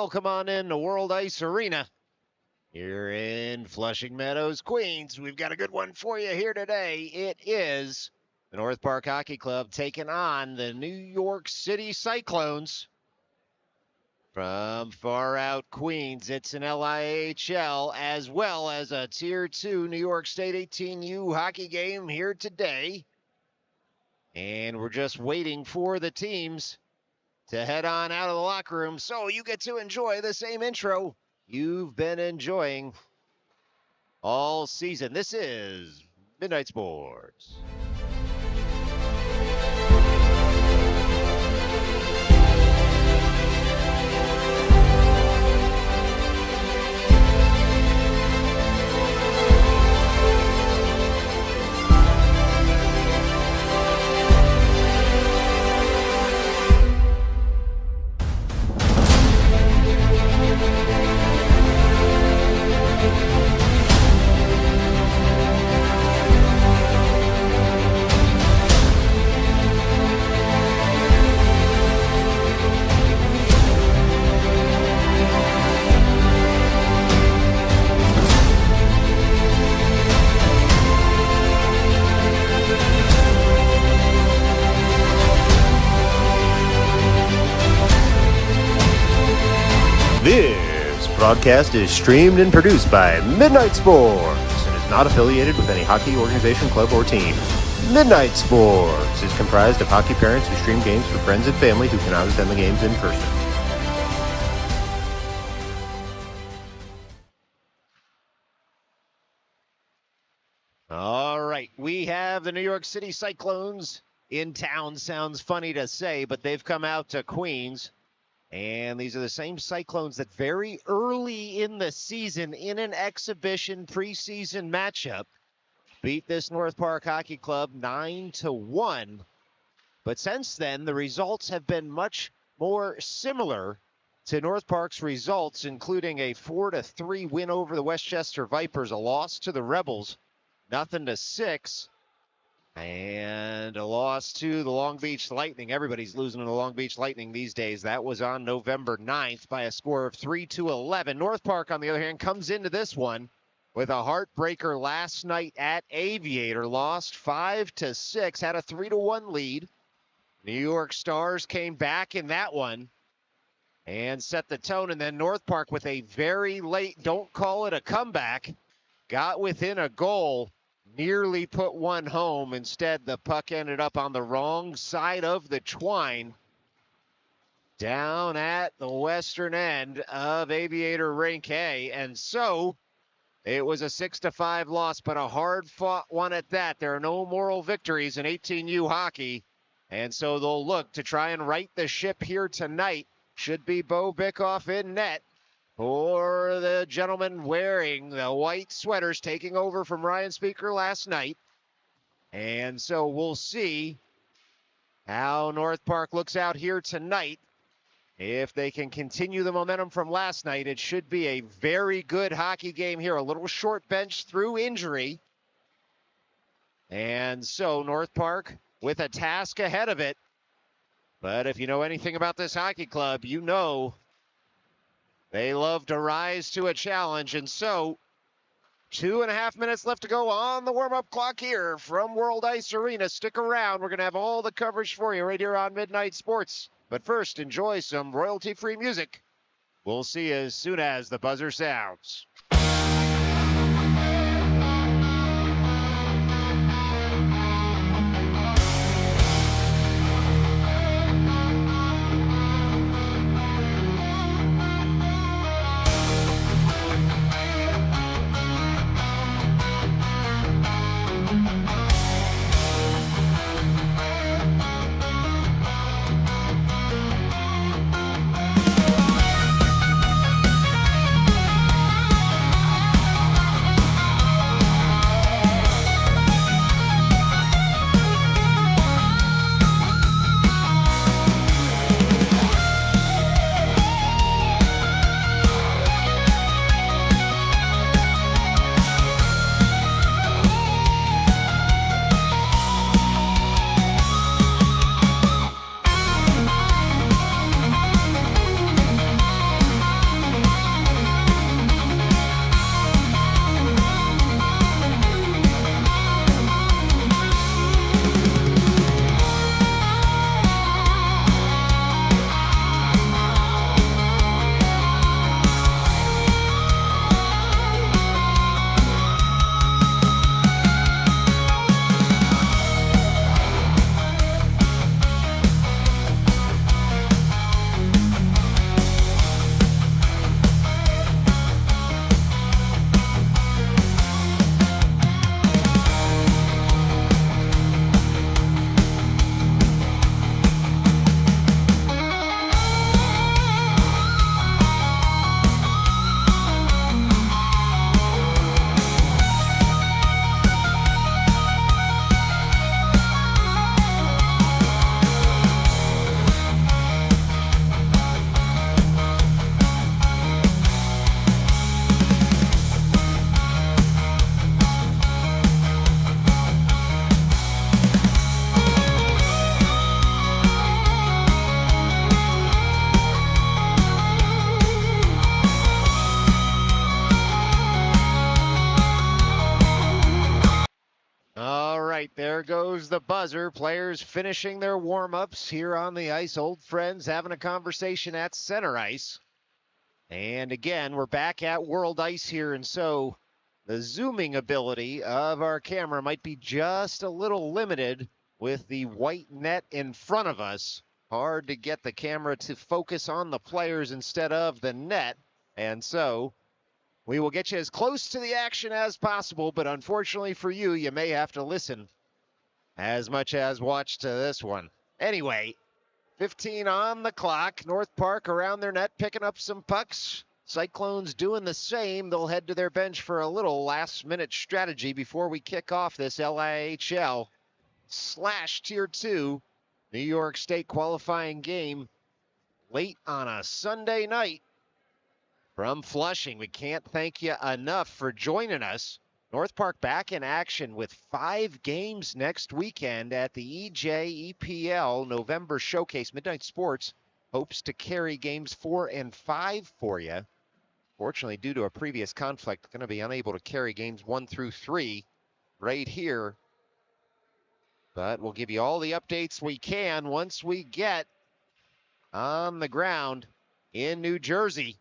welcome on in to World Ice Arena here in Flushing Meadows, Queens. We've got a good one for you here today. It is the North Park Hockey Club taking on the New York City Cyclones. From far out Queens, it's an LIAHL as well as a Tier 2 New York State 18U hockey game here today. And we're just waiting for the teams to head on out of the locker room so you get to enjoy the same intro you've been enjoying all season. This is Midnight Sports. This broadcast is streamed and produced by Midnight Sports and is not affiliated with any hockey organization, club, or team. Midnight Sports is comprised of hockey parents who stream games for friends and family who cannot attend the games in person. All right, we have the New York City Cyclones in town. Sounds funny to say, but they've come out to Queens. And these are the same Cyclones that very early in the season, in an exhibition preseason matchup, beat this North Park Hockey Club 9-1. But since then, the results have been much more similar to North Park's results, including a 4-3 win over the Westchester Vipers, a loss to the Rebels, 0-6. And a loss to the Long Beach Lightning. Everybody's losing to the Long Beach Lightning these days. That was on November 9th by a score of 3-11. North Park, on the other hand, comes into this one with a heartbreaker last night at Aviator. Lost 5-6, had a 3-1 lead. New York Stars came back in that one and set the tone. And then North Park, with a very late, don't call it a comeback, got within a goal. Nearly put one home. Instead, the puck ended up on the wrong side of the twine down at the western end of Aviator Rink A. And so it was a 6-5 loss, but a hard-fought one at that. There are no moral victories in 18U hockey, and so they'll look to try and right the ship here tonight. Should be Bo Bickoff in net for the gentleman wearing the white sweaters, taking over from Ryan Speaker last night. And so we'll see how North Park looks out here tonight. If they can continue the momentum from last night, it should be a very good hockey game here. A little short bench through injury. And so North Park with a task ahead of it. But if you know anything about this hockey club, you know they love to rise to a challenge. And so 2.5 minutes left to go on the warm-up clock here from World Ice Arena. Stick around. We're going to have all the coverage for you right here on Midnight Sports. But first, enjoy some royalty-free music. We'll see you as soon as the buzzer sounds. goes the buzzer. Players finishing their warm-ups here on the ice. Old friends having a conversation at center ice. And again, we're back at World Ice here, and so the zooming ability of our camera might be just a little limited with the white net in front of us. Hard to get the camera to focus on the players instead of the net. And so we will get you as close to the action as possible, but unfortunately for you, you may have to listen as much as watch to this one. Anyway, 15 on the clock. North Park around their net picking up some pucks. Cyclones doing the same. They'll head to their bench for a little last-minute strategy before we kick off this LIAHL / Tier 2 New York State qualifying game late on a Sunday night from Flushing. We can't thank you enough for joining us. North Park back in action with 5 games next weekend at the EPL November Showcase. Midnight Sports hopes to carry games 4 and 5 for you. Fortunately, due to a previous conflict, going to be unable to carry games 1 through 3 right here. But we'll give you all the updates we can once we get on the ground in New Jersey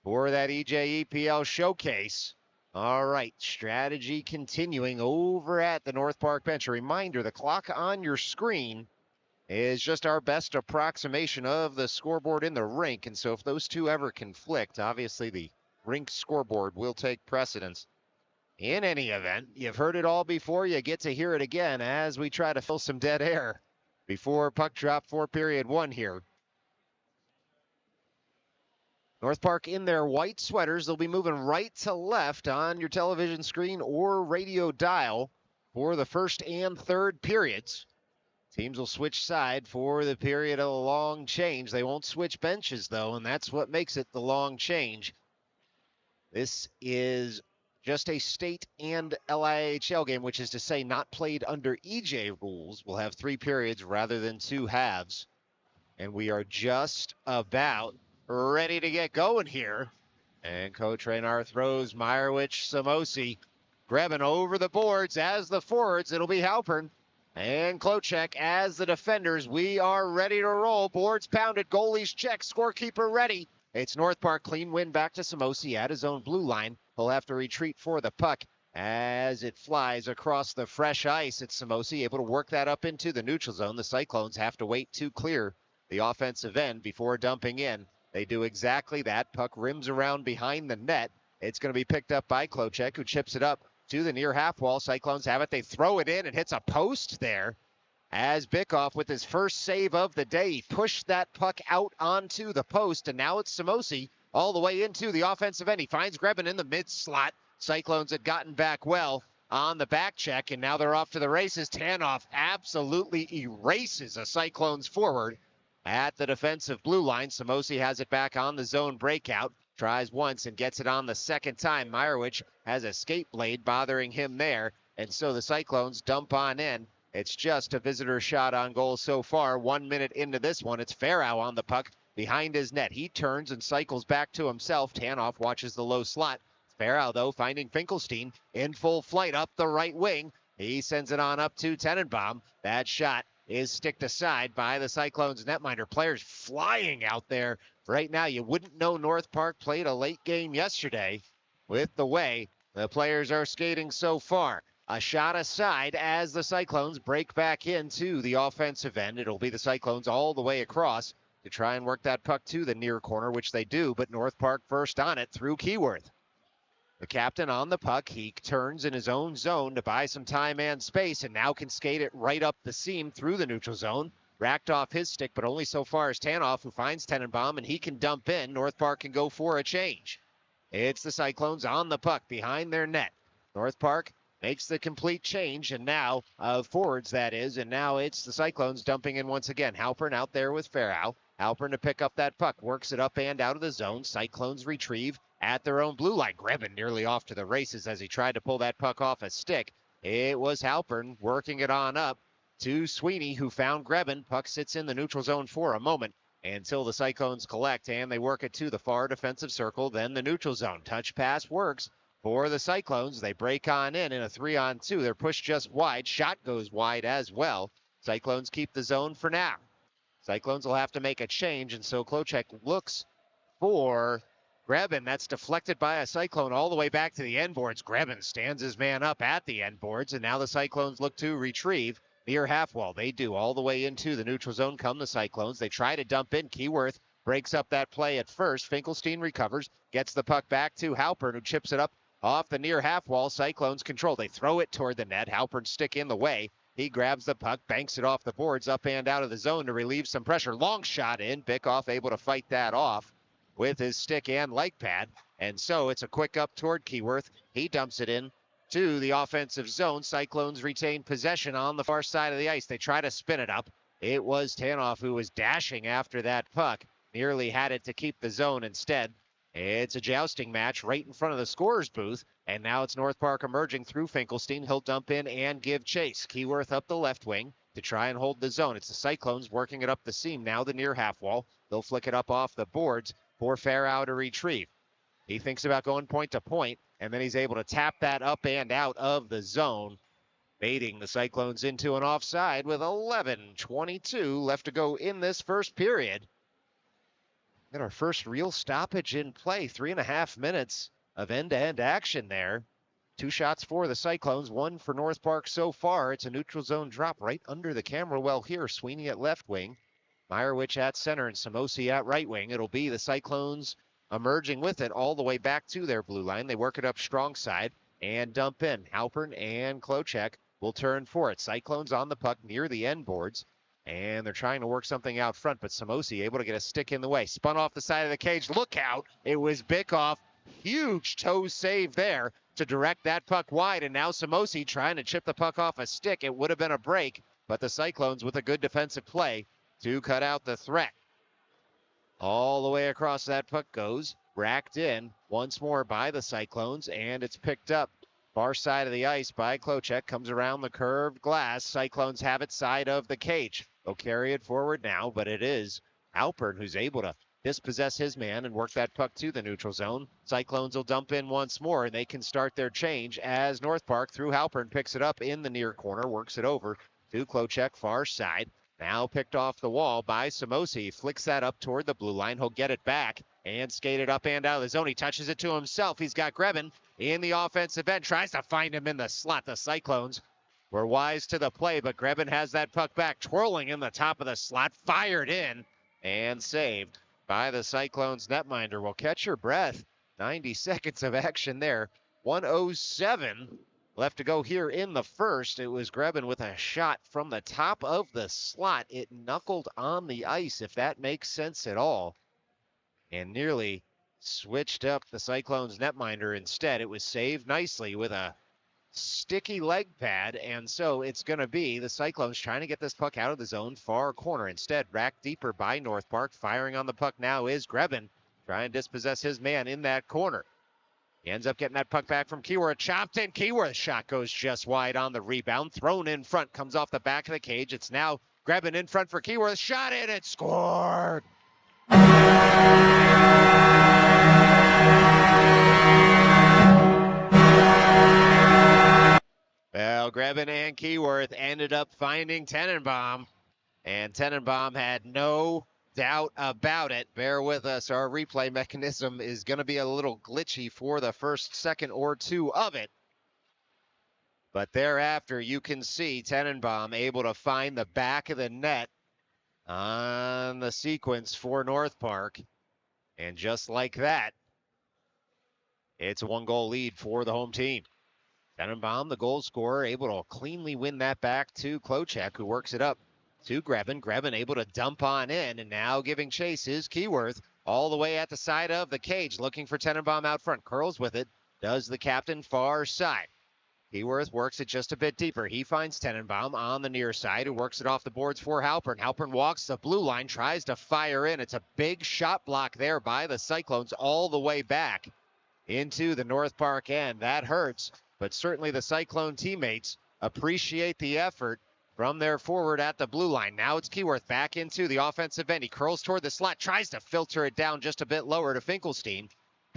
for that EPL Showcase. All right, strategy continuing over at the North Park bench. A reminder, the clock on your screen is just our best approximation of the scoreboard in the rink. And so if those two ever conflict, obviously the rink scoreboard will take precedence. In any event, you've heard it all before. You get to hear it again as we try to fill some dead air before puck drop for period 1 here. North Park in their white sweaters. They'll be moving right to left on your television screen or radio dial for the first and third periods. Teams will switch side for the period of a long change. They won't switch benches, though, and that's what makes it the long change. This is just a state and LIAHL game, which is to say not played under EJ rules. We'll have 3 periods rather than 2 halves. And we are just about ready to get going here. And Coach Raynar throws Meyerowicz, Samosi, grabbing over the boards as the forwards. It'll be Halpern and Klocek as the defenders. We are ready to roll. Boards pounded, goalies check, scorekeeper ready. It's North Park, clean win back to Samosi at his own blue line. He'll have to retreat for the puck as it flies across the fresh ice. It's Samosi able to work that up into the neutral zone. The Cyclones have to wait to clear the offensive end before dumping in. They do exactly that. Puck rims around behind the net. It's going to be picked up by Klocek, who chips it up to the near half wall. Cyclones have it. They throw it in and hits a post there. As Bickoff with his first save of the day, he pushed that puck out onto the post, and now it's Samosi all the way into the offensive end. He finds Grebin in the mid slot. Cyclones had gotten back well on the back check, and now they're off to the races. Tanoff absolutely erases a Cyclones forward at the defensive blue line. Samosi has it back on the zone breakout. Tries once and gets it on the second time. Meyerowicz has a skate blade bothering him there, and so the Cyclones dump on in. It's just a visitor shot on goal so far. 1 minute into this one, it's Farrow on the puck behind his net. He turns and cycles back to himself. Tanoff watches the low slot. Farrow, though, finding Finkelstein in full flight up the right wing. He sends it on up to Tenenbaum. That shot is sticked aside by the Cyclones netminder. Players flying out there right now. You wouldn't know North Park played a late game yesterday with the way the players are skating so far. A shot aside as the Cyclones break back into the offensive end. It'll be the Cyclones all the way across to try and work that puck to the near corner, which they do, but North Park first on it through Keyworth. The captain on the puck. He turns in his own zone to buy some time and space, and now can skate it right up the seam through the neutral zone. Racked off his stick, but only so far as Tanoff, who finds Tenenbaum, and he can dump in. North Park can go for a change. It's the Cyclones on the puck behind their net. North Park makes the complete change, and now, forwards that is, and now it's the Cyclones dumping in once again. Halpern out there with Farrow. Halpern to pick up that puck, works it up and out of the zone. Cyclones retrieve at their own blue line. Grebin nearly off to the races as he tried to pull that puck off a stick. It was Halpern working it on up to Sweeney, who found Grebin. Puck sits in the neutral zone for a moment until the Cyclones collect, and they work it to the far defensive circle, then the neutral zone. Touch pass works for the Cyclones. They break on in a 3-on-2. They're pushed just wide. Shot goes wide as well. Cyclones keep the zone for now. Cyclones will have to make a change, and so Klochek looks for Grebin. That's deflected by a Cyclone all the way back to the end boards. Grebin stands his man up at the end boards, and now the Cyclones look to retrieve near half wall. They do. All the way into the neutral zone come the Cyclones. They try to dump in. Keyworth breaks up that play at first. Finkelstein recovers, gets the puck back to Halpern, who chips it up off the near half wall. Cyclones control. They throw it toward the net. Halpern's stick in the way. He grabs the puck, banks it off the boards, up and out of the zone to relieve some pressure. Long shot in. Bickoff able to fight that off with his stick and leg pad. And so it's a quick up toward Keyworth. He dumps it in to the offensive zone. Cyclones retain possession on the far side of the ice. They try to spin it up. It was Tanoff who was dashing after that puck. Nearly had it to keep the zone instead. It's a jousting match right in front of the scorer's booth. And now it's North Park emerging through Finkelstein. He'll dump in and give chase. Keyworth up the left wing to try and hold the zone. It's the Cyclones working it up the seam. Now the near half wall. They'll flick it up off the boards for Farrow to retrieve. He thinks about going point to point, and then he's able to tap that up and out of the zone, baiting the Cyclones into an offside with 11:22 left to go in this first period. Got our first real stoppage in play. 3.5 minutes of end-to-end action there. 2 shots for the Cyclones, 1 for North Park so far. It's a neutral zone drop right under the camera well here. Sweeney at left wing, Meyerwich at center, and Samosi at right wing. It'll be the Cyclones emerging with it all the way back to their blue line. They work it up strong side and dump in. Halpern and Klochek will turn for it. Cyclones on the puck near the end boards, and they're trying to work something out front, but Samosi able to get a stick in the way. Spun off the side of the cage. Look out. It was Bickoff. Huge toe save there to direct that puck wide, and now Samosi trying to chip the puck off a stick. It would have been a break, but the Cyclones with a good defensive play to cut out the threat. All the way across that puck goes, racked in once more by the Cyclones, and it's picked up far side of the ice by Klochek. Comes around the curved glass. Cyclones have it side of the cage. They'll carry it forward now, but it is Halpern who's able to dispossess his man and work that puck to the neutral zone. Cyclones will dump in once more, and they can start their change as North Park through Halpern picks it up in the near corner, works it over to Klochek far side. Now picked off the wall by Samosi. Flicks that up toward the blue line. He'll get it back and skate it up and out of the zone. He touches it to himself. He's got Grebin in the offensive end. Tries to find him in the slot. The Cyclones were wise to the play, but Grebin has that puck back, twirling in the top of the slot. Fired in and saved by the Cyclones netminder. Well, catch your breath. 90 seconds of action there. 1:07 left to go here in the first. It was Grebin with a shot from the top of the slot. It knuckled on the ice, if that makes sense at all, and nearly switched up the Cyclones netminder instead. It was saved nicely with a sticky leg pad, and so it's going to be the Cyclones trying to get this puck out of the zone, far corner. Instead, racked deeper by North Park. Firing on the puck now is Grebin, trying to dispossess his man in that corner. He ends up getting that puck back from Keyworth. Chopped in. Keyworth shot goes just wide on the rebound. Thrown in front. Comes off the back of the cage. It's now Grebin in front for Keyworth. Shot in. It scored. Well, Grebin and Keyworth ended up finding Tenenbaum. And Tenenbaum had no doubt about it. Bear with us. Our replay mechanism is going to be a little glitchy for the first second or two of it. But thereafter, you can see Tenenbaum able to find the back of the net on the sequence for North Park. And just like that, it's a 1-goal lead for the home team. Tenenbaum, the goal scorer, able to cleanly win that back to Klochek, who works it up to Grebin. Grebin able to dump on in, and now giving chase is Keyworth all the way at the side of the cage, looking for Tenenbaum out front. Curls with it, does the captain far side. Keyworth works it just a bit deeper. He finds Tenenbaum on the near side, who works it off the boards for Halpern. Halpern walks the blue line, tries to fire in. It's a big shot block there by the Cyclones all the way back into the North Park end. That hurts, but certainly the Cyclone teammates appreciate the effort from their forward at the blue line. Now it's Keyworth back into the offensive end. He curls toward the slot, tries to filter it down just a bit lower to Finkelstein.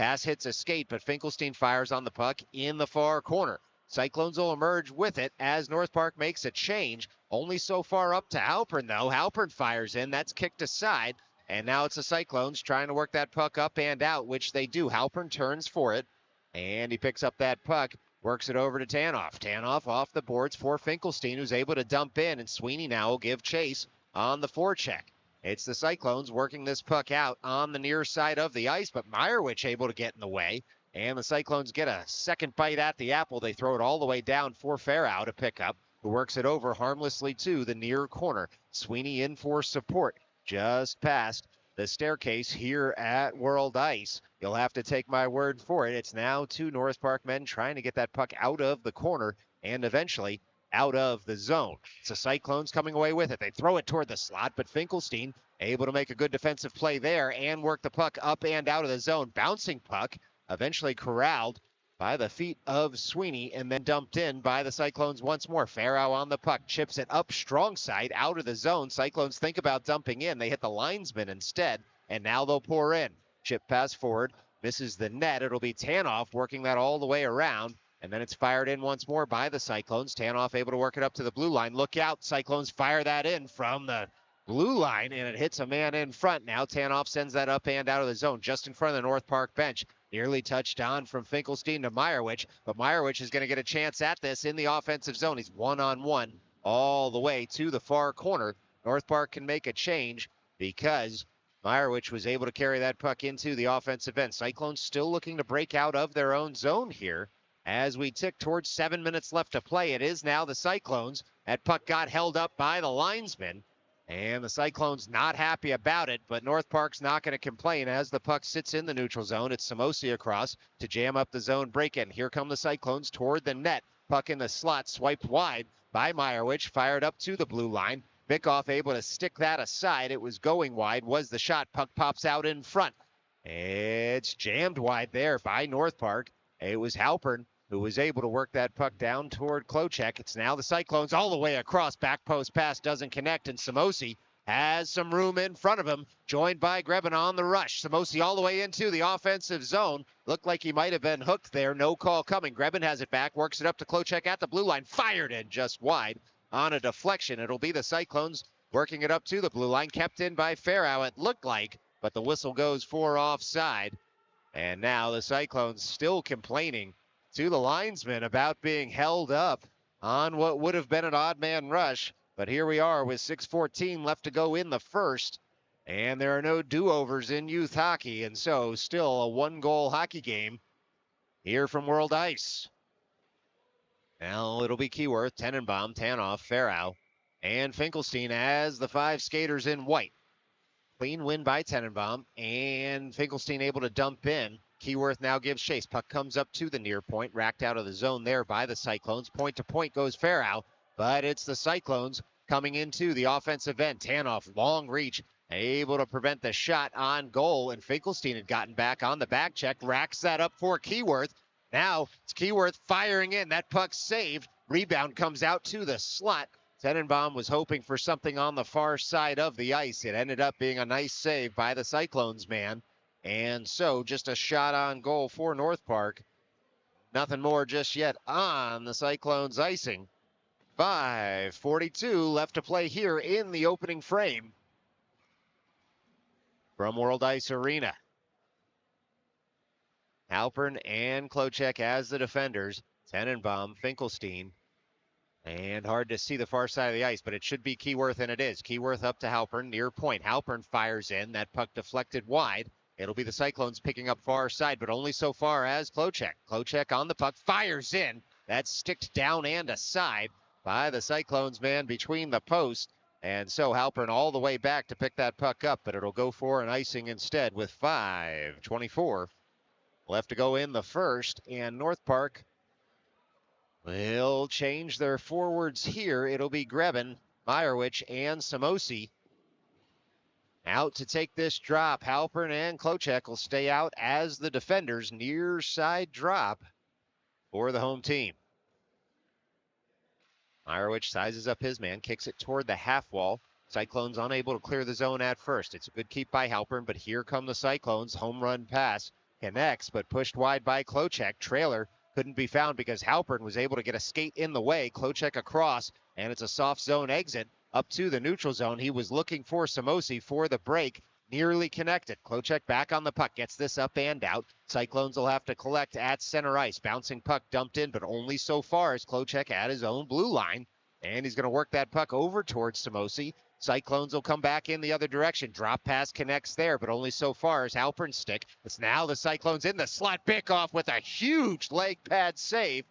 Pass hits a skate, but Finkelstein fires on the puck in the far corner. Cyclones will emerge with it as North Park makes a change. Only so far up to Halpern, though. Halpern fires in. That's kicked aside. And now it's the Cyclones trying to work that puck up and out, which they do. Halpern turns for it, and he picks up that puck, works it over to Tanoff. Tanoff off the boards for Finkelstein, who's able to dump in, and Sweeney now will give chase on the forecheck. It's the Cyclones working this puck out on the near side of the ice, but Meyerowicz able to get in the way. And the Cyclones get a second bite at the apple. They throw it all the way down for Farrow to pick up, who works it over harmlessly to the near corner. Sweeney in for support just past the staircase here at World Ice. You'll have to take my word for it. It's now two North Park men trying to get that puck out of the corner and eventually out of the zone. It's the Cyclones coming away with it. They throw it toward the slot, but Finkelstein able to make a good defensive play there and work the puck up and out of the zone. Bouncing puck, eventually corralled by the feet of Sweeney and then dumped in by the Cyclones once more. Farrow on the puck, chips it up strong side out of the zone. Cyclones think about dumping in. They hit the linesman instead, and now they'll pour in. Chip pass forward, misses the net. It'll be Tanoff working that all the way around, and then it's fired in once more by the Cyclones. Tanoff able to work it up to the blue line. Look out, Cyclones fire that in from the blue line, and it hits a man in front. Now Tanoff sends that up and out of the zone, just in front of the North Park bench. Nearly touched on from Finkelstein to Meyerowicz, but Meyerowicz is going to get a chance at this in the offensive zone. He's one-on-one all the way to the far corner. North Park can make a change because Meyerowicz was able to carry that puck into the offensive end. Cyclones still looking to break out of their own zone here as we tick towards 7 minutes left to play. It is now the Cyclones. That puck got held up by the linesman, and the Cyclones not happy about it, but North Park's not going to complain as the puck sits in the neutral zone. It's Samosi across to jam up the zone break-in. Here come the Cyclones toward the net. Puck in the slot, swiped wide by Meyerowicz, fired up to the blue line. Bickoff able to stick that aside. It was going wide, was the shot. Puck pops out in front. It's jammed wide there by North Park. It was Halpern who was able to work that puck down toward Klochek. It's now the Cyclones all the way across. Back post pass doesn't connect, and Samosi has some room in front of him, joined by Grebin on the rush. Samosi all the way into the offensive zone. Looked like he might have been hooked there. No call coming. Grebin has it back, works it up to Klochek at the blue line. Fired in just wide on a deflection. It'll be the Cyclones working it up to the blue line. Kept in by Farrow, it looked like, but the whistle goes for offside. And now the Cyclones still complaining to the linesman about being held up on what would have been an odd man rush. But here we are with 6:14 left to go in the first, and there are no do-overs in youth hockey, and so still a one-goal hockey game here from World Ice. Now it'll be Keyworth, Tenenbaum, Tanoff, Farrow, and Finkelstein as the five skaters in white. Clean win by Tenenbaum, and Finkelstein able to dump in. Keyworth now gives chase. Puck comes up to the near point, racked out of the zone there by the Cyclones. Point to point goes Farrow, but it's the Cyclones coming into the offensive end. Tanoff, long reach, able to prevent the shot on goal, and Finkelstein had gotten back on the back check, racks that up for Keyworth. Now it's Keyworth firing in. That puck saved. Rebound comes out to the slot. Tenenbaum was hoping for something on the far side of the ice. It ended up being a nice save by the Cyclones man. And so just a shot on goal for North Park. Nothing more just yet on the Cyclones icing. 5:42 left to play here in the opening frame from World Ice Arena. Halpern and Klochek as the defenders. Tenenbaum, Finkelstein. And hard to see the far side of the ice, but it should be Keyworth, and it is. Keyworth up to Halpern, near point. Halpern fires in. That puck deflected wide. It'll be the Cyclones picking up far side, but only so far as Klochek. Klochek on the puck, fires in. That's sticked down and aside by the Cyclones man between the posts. And so Halpern all the way back to pick that puck up, but it'll go for an icing instead with 5:24 left to go in the first. And North Park will change their forwards here. It'll be Grebin, Meyerowicz, and Samosi out to take this drop. Halpern and Klochek will stay out as the defenders. Near side drop for the home team. Meyerowicz sizes up his man, kicks it toward the half wall. Cyclones unable to clear the zone at first. It's a good keep by Halpern, but here come the Cyclones. Home run pass connects, but pushed wide by Klocek. Trailer couldn't be found because Halpern was able to get a skate in the way. Klocek across, and it's a soft zone exit up to the neutral zone. He was looking for Samosi for the break. Nearly connected. Klocek back on the puck. Gets this up and out. Cyclones will have to collect at center ice. Bouncing puck dumped in, but only so far as Klocek at his own blue line. And he's going to work that puck over towards Samosi. Cyclones will come back in the other direction. Drop pass connects there, but only so far as Halpern's stick. It's now the Cyclones in the slot. Bickoff with a huge leg pad save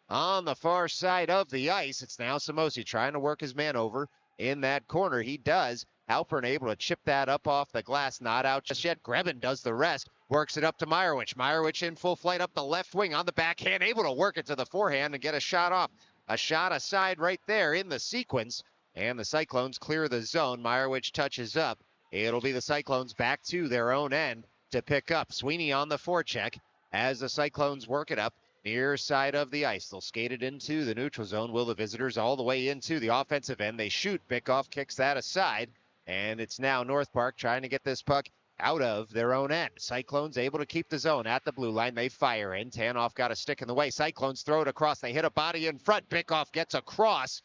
on the far side of the ice. It's now Samosi trying to work his man over in that corner. He does. Halpern able to chip that up off the glass. Not out just yet. Grebin does the rest. Works it up to Meyerowicz. Meyerowicz in full flight up the left wing on the backhand. Able to work it to the forehand and get a shot off. A shot aside right there in the sequence. And the Cyclones clear the zone. Meyerowicz touches up. It'll be the Cyclones back to their own end to pick up. Sweeney on the forecheck as the Cyclones work it up near side of the ice. They'll skate it into the neutral zone. Will the visitors all the way into the offensive end. They shoot. Bickoff kicks that aside. And it's now North Park trying to get this puck out of their own end. Cyclones able to keep the zone at the blue line. They fire in. Tanoff got a stick in the way. Cyclones throw it across. They hit a body in front. Bickoff gets across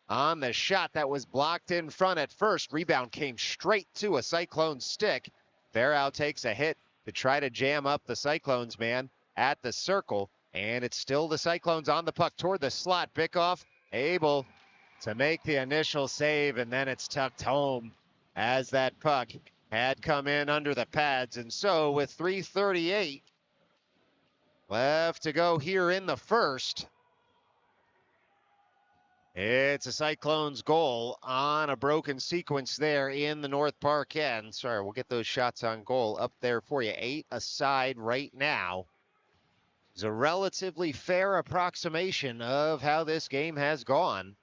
on the shot that was blocked in front at first. Rebound came straight to a Cyclone stick. Farrow takes a hit to try to jam up the Cyclones man at the circle. And it's still the Cyclones on the puck toward the slot. Bickoff able to make the initial save, and then it's tucked home as that puck had come in under the pads. And so with 3:38 left to go here in the first, it's a Cyclones goal on a broken sequence there in the North Park end. Sorry, we'll get those shots on goal up there for you. 8 aside right now. It's a relatively fair approximation of how this game has gone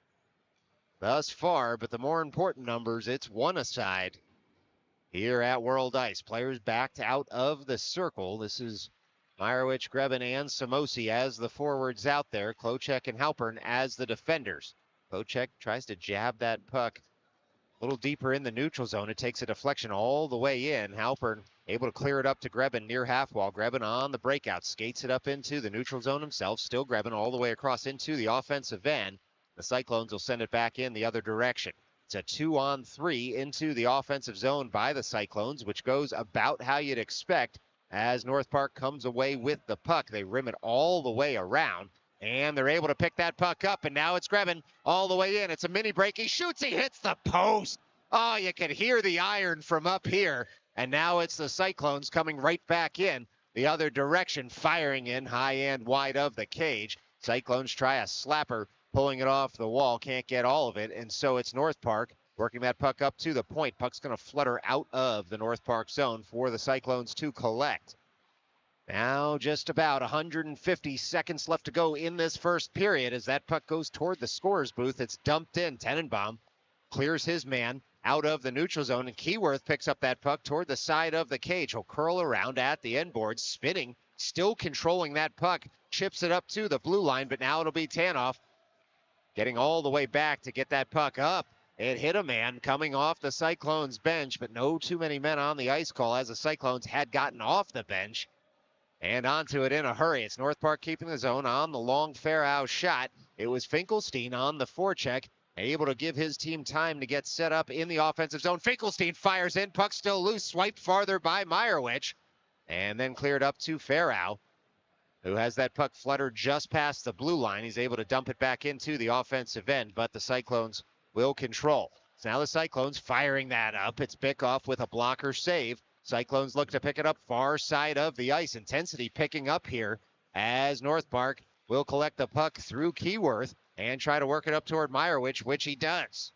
thus far, but the more important numbers, it's 1 aside here at World Ice. Players backed out of the circle. This is Meyerowicz, Grebin, and Samosi as the forwards out there. Klocek and Halpern as the defenders. Klocek tries to jab that puck a little deeper in the neutral zone. It takes a deflection all the way in. Halpern able to clear it up to Grebin near half wall. Grebin on the breakout. Skates it up into the neutral zone himself. Still Grebin all the way across into the offensive end. The Cyclones will send it back in the other direction. It's a 2-on-3 into the offensive zone by the Cyclones, which goes about how you'd expect as North Park comes away with the puck. They rim it all the way around, and they're able to pick that puck up, and now it's Grebin all the way in. It's a mini break. He shoots. He hits the post. Oh, you can hear the iron from up here, and now it's the Cyclones coming right back in the other direction, firing in high and wide of the cage. Cyclones try a slapper, pulling it off the wall, can't get all of it, and so it's North Park working that puck up to the point. Puck's going to flutter out of the North Park zone for the Cyclones to collect. Now just about 150 seconds left to go in this first period as that puck goes toward the scorer's booth. It's dumped in. Tenenbaum clears his man out of the neutral zone, and Keyworth picks up that puck toward the side of the cage. He'll curl around at the end board, spinning, still controlling that puck, chips it up to the blue line, but now it'll be Tanoff getting all the way back to get that puck up. It hit a man coming off the Cyclones bench, but no too many men on the ice call as the Cyclones had gotten off the bench and onto it in a hurry. It's North Park keeping the zone on the long Farrow shot. It was Finkelstein on the forecheck, able to give his team time to get set up in the offensive zone. Finkelstein fires in, puck still loose, swiped farther by Meyerowicz, and then cleared up to Farrow, who has that puck fluttered just past the blue line. He's able to dump it back into the offensive end, but the Cyclones will control. So now the Cyclones firing that up. It's Bickoff with a blocker save. Cyclones look to pick it up far side of the ice. Intensity picking up here as North Park will collect the puck through Keyworth and try to work it up toward Meyerowicz, which he does.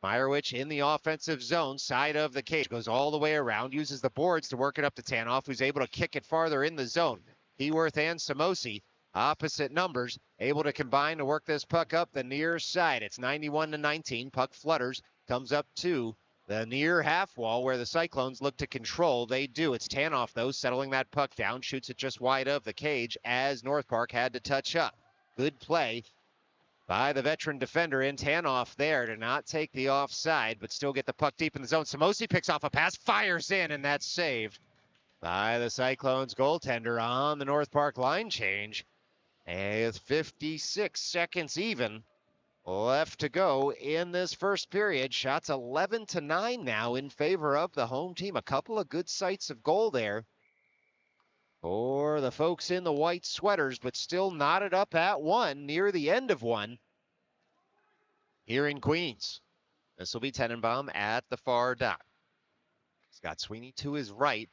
Meyerowicz in the offensive zone, side of the cage, goes all the way around, uses the boards to work it up to Tanoff, who's able to kick it farther in the zone. Keyworth and Samosi, opposite numbers, able to combine to work this puck up the near side. It's 91-19. Puck flutters, comes up to the near half wall where the Cyclones look to control. They do. It's Tanoff, though, settling that puck down, shoots it just wide of the cage as North Park had to touch up. Good play by the veteran defender in Tanoff there to not take the offside, but still get the puck deep in the zone. Samosi picks off a pass, fires in, and that's saved by the Cyclones goaltender on the North Park line change. And with 56 seconds even left to go in this first period. Shots 11-9 now in favor of the home team. A couple of good sights of goal there for the folks in the white sweaters, but still knotted up at one near the end of one here in Queens. This will be Tenenbaum at the far dot. Scott Sweeney to his right.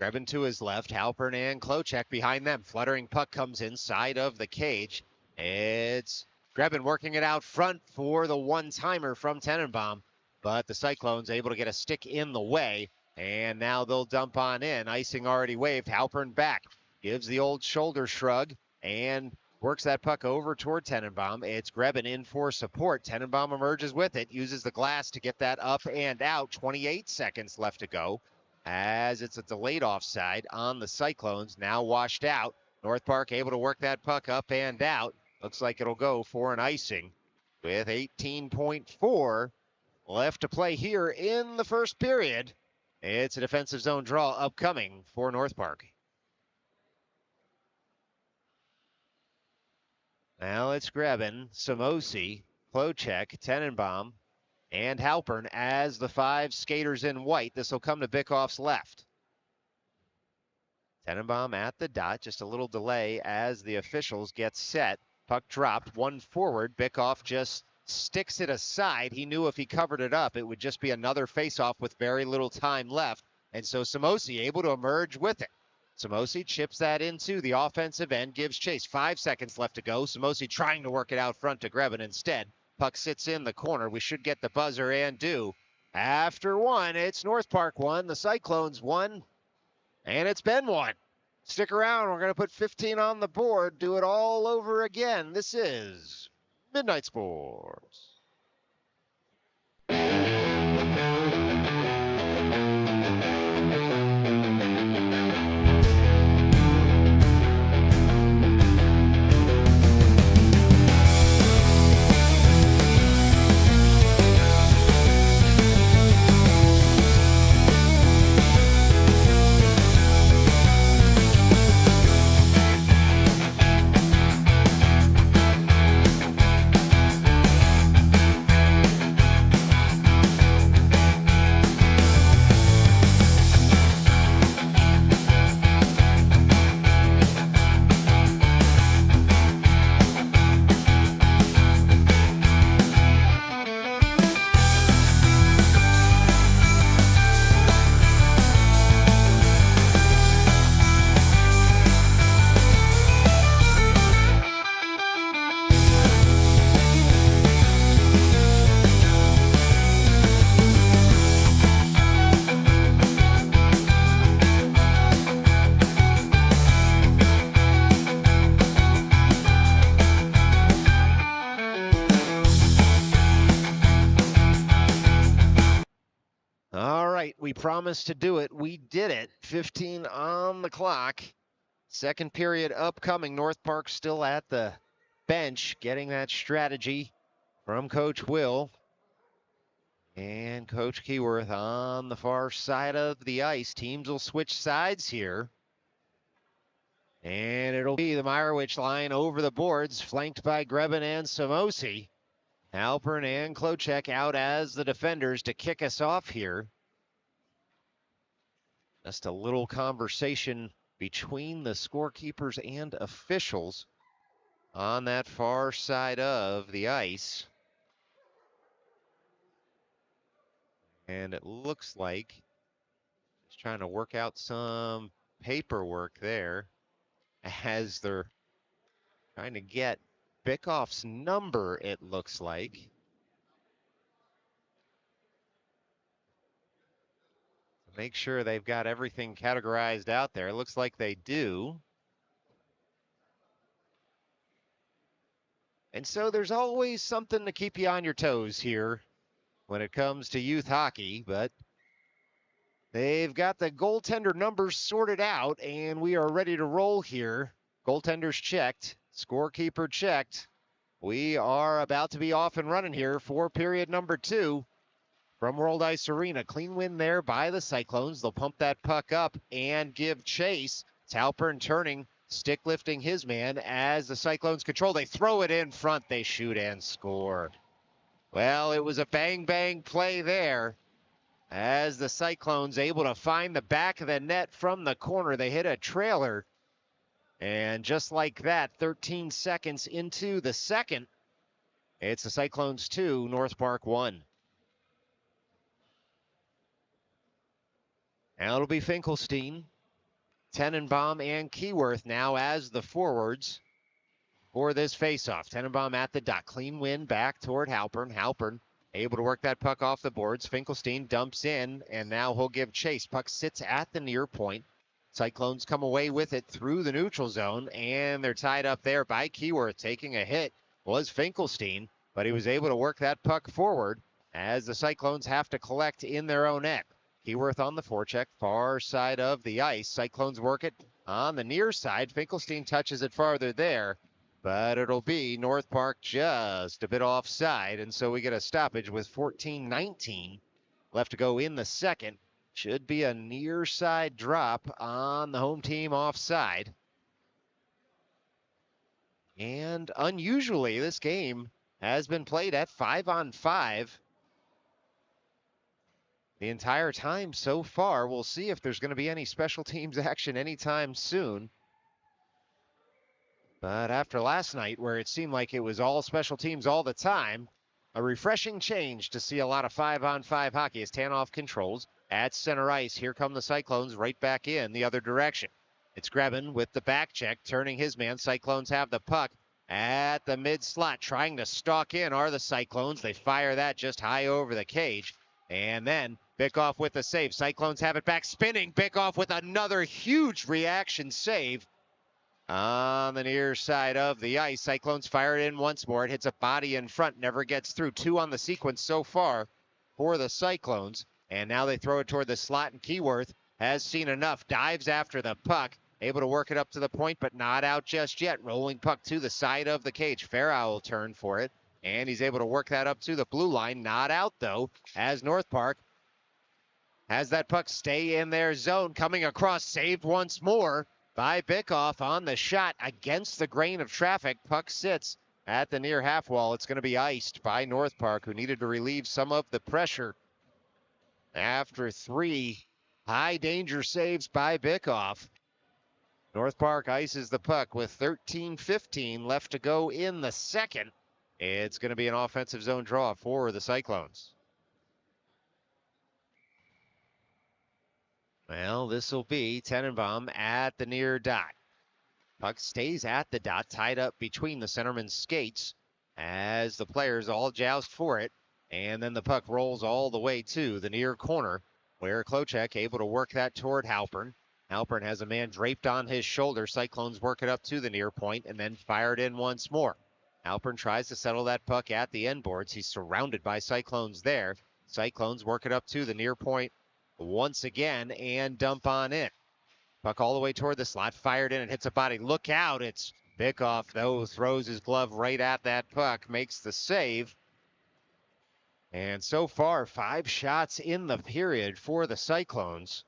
Grebin to his left. Halpern and Klochek behind them. Fluttering puck comes inside of the cage. It's Grebin working it out front for the one-timer from Tenenbaum. But the Cyclones able to get a stick in the way. And now they'll dump on in. Icing already waved. Halpern back. Gives the old shoulder shrug and works that puck over toward Tenenbaum. It's Grebin in for support. Tenenbaum emerges with it. Uses the glass to get that up and out. 28 seconds left to go, as it's a delayed offside on the Cyclones. Now washed out. North Park able to work that puck up and out. Looks like it'll go for an icing with 18.4 left to play here in the first period. It's a defensive zone draw upcoming for North Park. Now it's Grebin, Samosi, Klochek, Tenenbaum, and Halpern as the five skaters in white. This will come to Bickoff's left. Tenenbaum at the dot, just a little delay as the officials get set. Puck dropped, one forward. Bickoff just sticks it aside. He knew if he covered it up, it would just be another faceoff with very little time left. And so Samosi able to emerge with it. Samosi chips that into the offensive end, gives chase. 5 seconds left to go. Samosi trying to work it out front to Grebin instead. Puck sits in the corner. We should get the buzzer and do. After one, it's North Park 1, the Cyclones 1, and it's been 1. Stick around. We're going to put 15 on the board. Do it all over again. This is Midnight Sports. We promised to do it. We did it. 15 on the clock. Second period upcoming. North Park still at the bench, getting that strategy from Coach Will. And Coach Keyworth on the far side of the ice. Teams will switch sides here. And it'll be the Meyerowitz line over the boards, flanked by Grebin and Samosi. Halpern and Klochek out as the defenders to kick us off here. Just a little conversation between the scorekeepers and officials on that far side of the ice. And it looks like he's trying to work out some paperwork there as they're trying to get Bickoff's number, it looks like. Make sure they've got everything categorized out there. It looks like they do. And so there's always something to keep you on your toes here when it comes to youth hockey, but they've got the goaltender numbers sorted out, and we are ready to roll here. Goaltenders checked, scorekeeper checked. We are about to be off and running here for period number 2. from World Ice Arena. Clean win there by the Cyclones. They'll pump that puck up and give chase. It's Halpern turning, stick lifting his man as the Cyclones control. They throw it in front. They shoot and score. Well, it was a bang-bang play there as the Cyclones able to find the back of the net from the corner. They hit a trailer, and just like that, 13 seconds into the second, it's the Cyclones 2, North Park 1. Now it'll be Finkelstein, Tenenbaum, and Keyworth now as the forwards for this faceoff. Tenenbaum at the dot. Clean win back toward Halpern. Halpern able to work that puck off the boards. Finkelstein dumps in, and now he'll give chase. Puck sits at the near point. Cyclones come away with it through the neutral zone, and they're tied up there by Keyworth. Taking a hit was Finkelstein, but he was able to work that puck forward as the Cyclones have to collect in their own net. Keyworth on the forecheck, far side of the ice. Cyclones work it on the near side. Finkelstein touches it farther there, but it'll be North Park just a bit offside, and so we get a stoppage with 14:19 left to go in the second. Should be a near side drop on the home team offside. And unusually, this game has been played at 5-on-5 the entire time so far. We'll see if there's going to be any special teams action anytime soon. But after last night, where it seemed like it was all special teams all the time, a refreshing change to see a lot of 5-on-5 hockey as Tanoff controls at center ice. Here come the Cyclones right back in the other direction. It's Grebin with the back check, turning his man. Cyclones have the puck at the mid slot. Trying to stalk in are the Cyclones. They fire that just high over the cage. And then Bickoff with the save. Cyclones have it back spinning. Bickoff with another huge reaction save on the near side of the ice. Cyclones fire it in once more. It hits a body in front, never gets through. 2 on the sequence so far for the Cyclones. And now they throw it toward the slot, and Keyworth has seen enough. Dives after the puck. Able to work it up to the point, but not out just yet. Rolling puck to the side of the cage. Farrow will turn for it, and he's able to work that up to the blue line. Not out, though, as North Park has that puck stay in their zone. Coming across, saved once more by Bickoff on the shot against the grain of traffic. Puck sits at the near half wall. It's going to be iced by North Park, who needed to relieve some of the pressure after 3 high danger saves by Bickoff. North Park ices the puck with 13:15 left to go in the second. It's going to be an offensive zone draw for the Cyclones. Well, this will be Tenenbaum at the near dot. Puck stays at the dot, tied up between the centerman's skates as the players all joust for it. And then the puck rolls all the way to the near corner, where Klochek able to work that toward Halpern. Halpern has a man draped on his shoulder. Cyclones work it up to the near point and then fired in once more. Halpern tries to settle that puck at the end boards. He's surrounded by Cyclones there. Cyclones work it up to the near point once again and dump on in. Puck all the way toward the slot, fired in and hits a body. Look out, it's Bickoff, though, throws his glove right at that puck, makes the save. And so far, 5 shots in the period for the Cyclones,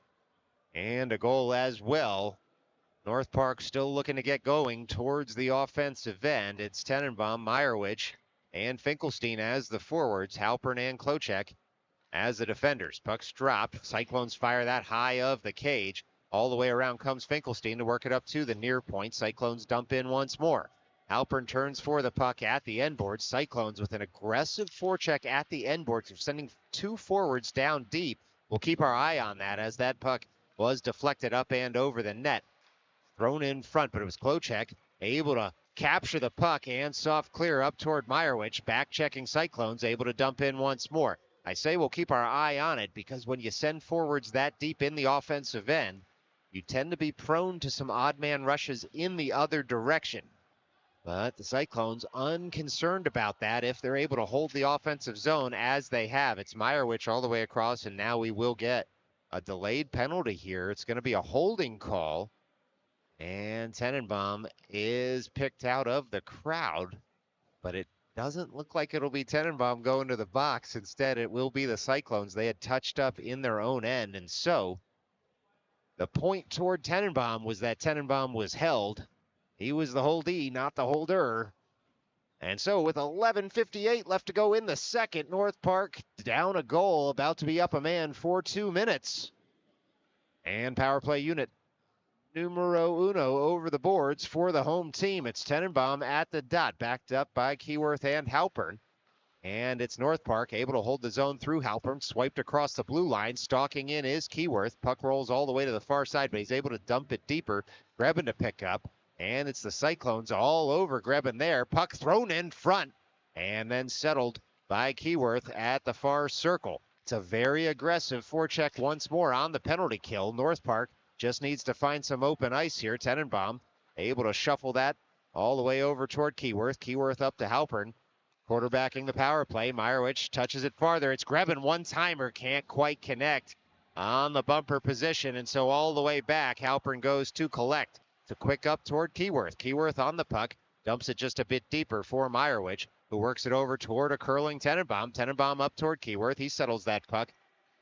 and a goal as well. North Park still looking to get going towards the offensive end. It's Tenenbaum, Meyerowicz, and Finkelstein as the forwards, Halpern and Klochek as the defenders. Puck's dropped. Cyclones fire that high of the cage. All the way around comes Finkelstein to work it up to the near point. Cyclones dump in once more. Halpern turns for the puck at the end board. Cyclones with an aggressive forecheck at the end board. They're sending 2 forwards down deep. We'll keep our eye on that as that puck was deflected up and over the net. Thrown in front, but it was Klochek able to capture the puck and soft clear up toward Meyerowicz. Back checking Cyclones, able to dump in once more. I say we'll keep our eye on it because when you send forwards that deep in the offensive end, you tend to be prone to some odd man rushes in the other direction. But the Cyclones unconcerned about that if they're able to hold the offensive zone as they have. It's Meyerowicz all the way across, and now we will get a delayed penalty here. It's going to be a holding call, and Tenenbaum is picked out of the crowd, but it Doesn't look like it'll be Tenenbaum going to the box. Instead, it will be the Cyclones. They had touched up in their own end, and so the point toward Tenenbaum was that Tenenbaum was held. He was the holdee, not the holder. And so with 11:58 left to go in the second, North Park down a goal, about to be up a man for 2 minutes. And power play unit numero uno over the boards for the home team. It's Tenenbaum at the dot, backed up by Keyworth and Halpern. And it's North Park able to hold the zone through Halpern, swiped across the blue line. Stalking in is Keyworth. Puck rolls all the way to the far side, but he's able to dump it deeper. Grebin to pick up. And it's the Cyclones all over Grebin there. Puck thrown in front and then settled by Keyworth at the far circle. It's a very aggressive forecheck once more on the penalty kill. North Park just needs to find some open ice here. Tenenbaum able to shuffle that all the way over toward Keyworth. Keyworth up to Halpern. Quarterbacking the power play. Meyerowicz touches it farther. It's Grebin one-timer. Can't quite connect on the bumper position. And so all the way back, Halpern goes to collect. It's a quick up toward Keyworth. Keyworth on the puck. Dumps it just a bit deeper for Meyerowicz, who works it over toward a curling Tenenbaum. Tenenbaum up toward Keyworth. He settles that puck.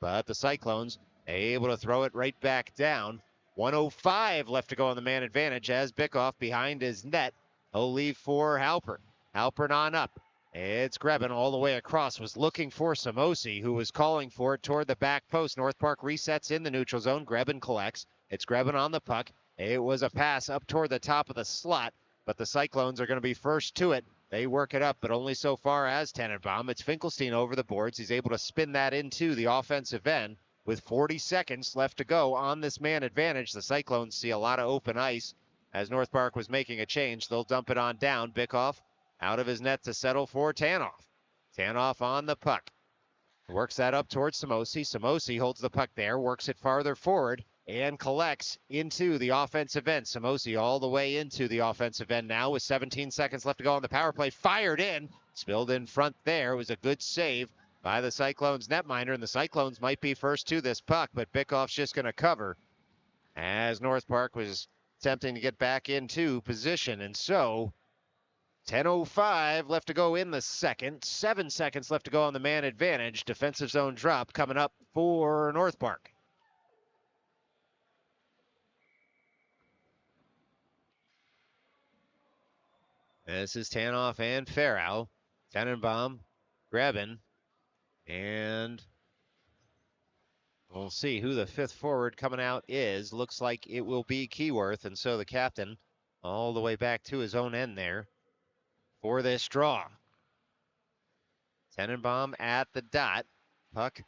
But the Cyclones able to throw it right back down. 1:05 left to go on the man advantage as Bickoff behind his net. He'll leave for Halpern. Halpern on up. It's Grebin all the way across. Was looking for Samosi, who was calling for it toward the back post. North Park resets in the neutral zone. Grebin collects. It's Grebin on the puck. It was a pass up toward the top of the slot, but the Cyclones are going to be first to it. They work it up, but only so far as Tenenbaum. It's Finkelstein over the boards. He's able to spin that into the offensive end. With 40 seconds left to go on this man advantage, the Cyclones see a lot of open ice. As North Park was making a change, they'll dump it on down. Bickoff out of his net to settle for Tanoff. Tanoff on the puck. Works that up towards Samosi. Samosi holds the puck there, works it farther forward, and collects into the offensive end. Samosi all the way into the offensive end now with 17 seconds left to go on the power play. Fired in, spilled in front there. It was a good save by the Cyclones netminder, and the Cyclones might be first to this puck, but Bickoff's just going to cover as North Park was attempting to get back into position. And so 10:05 left to go in the second. 7 seconds left to go on the man advantage. Defensive zone drop coming up for North Park. This is Tanoff and Farrow. Tenenbaum, Grebin, and we'll see who the fifth forward coming out is. Looks like it will be Keyworth, and so the captain all the way back to his own end there for this draw. Tenenbaum at the dot. Puck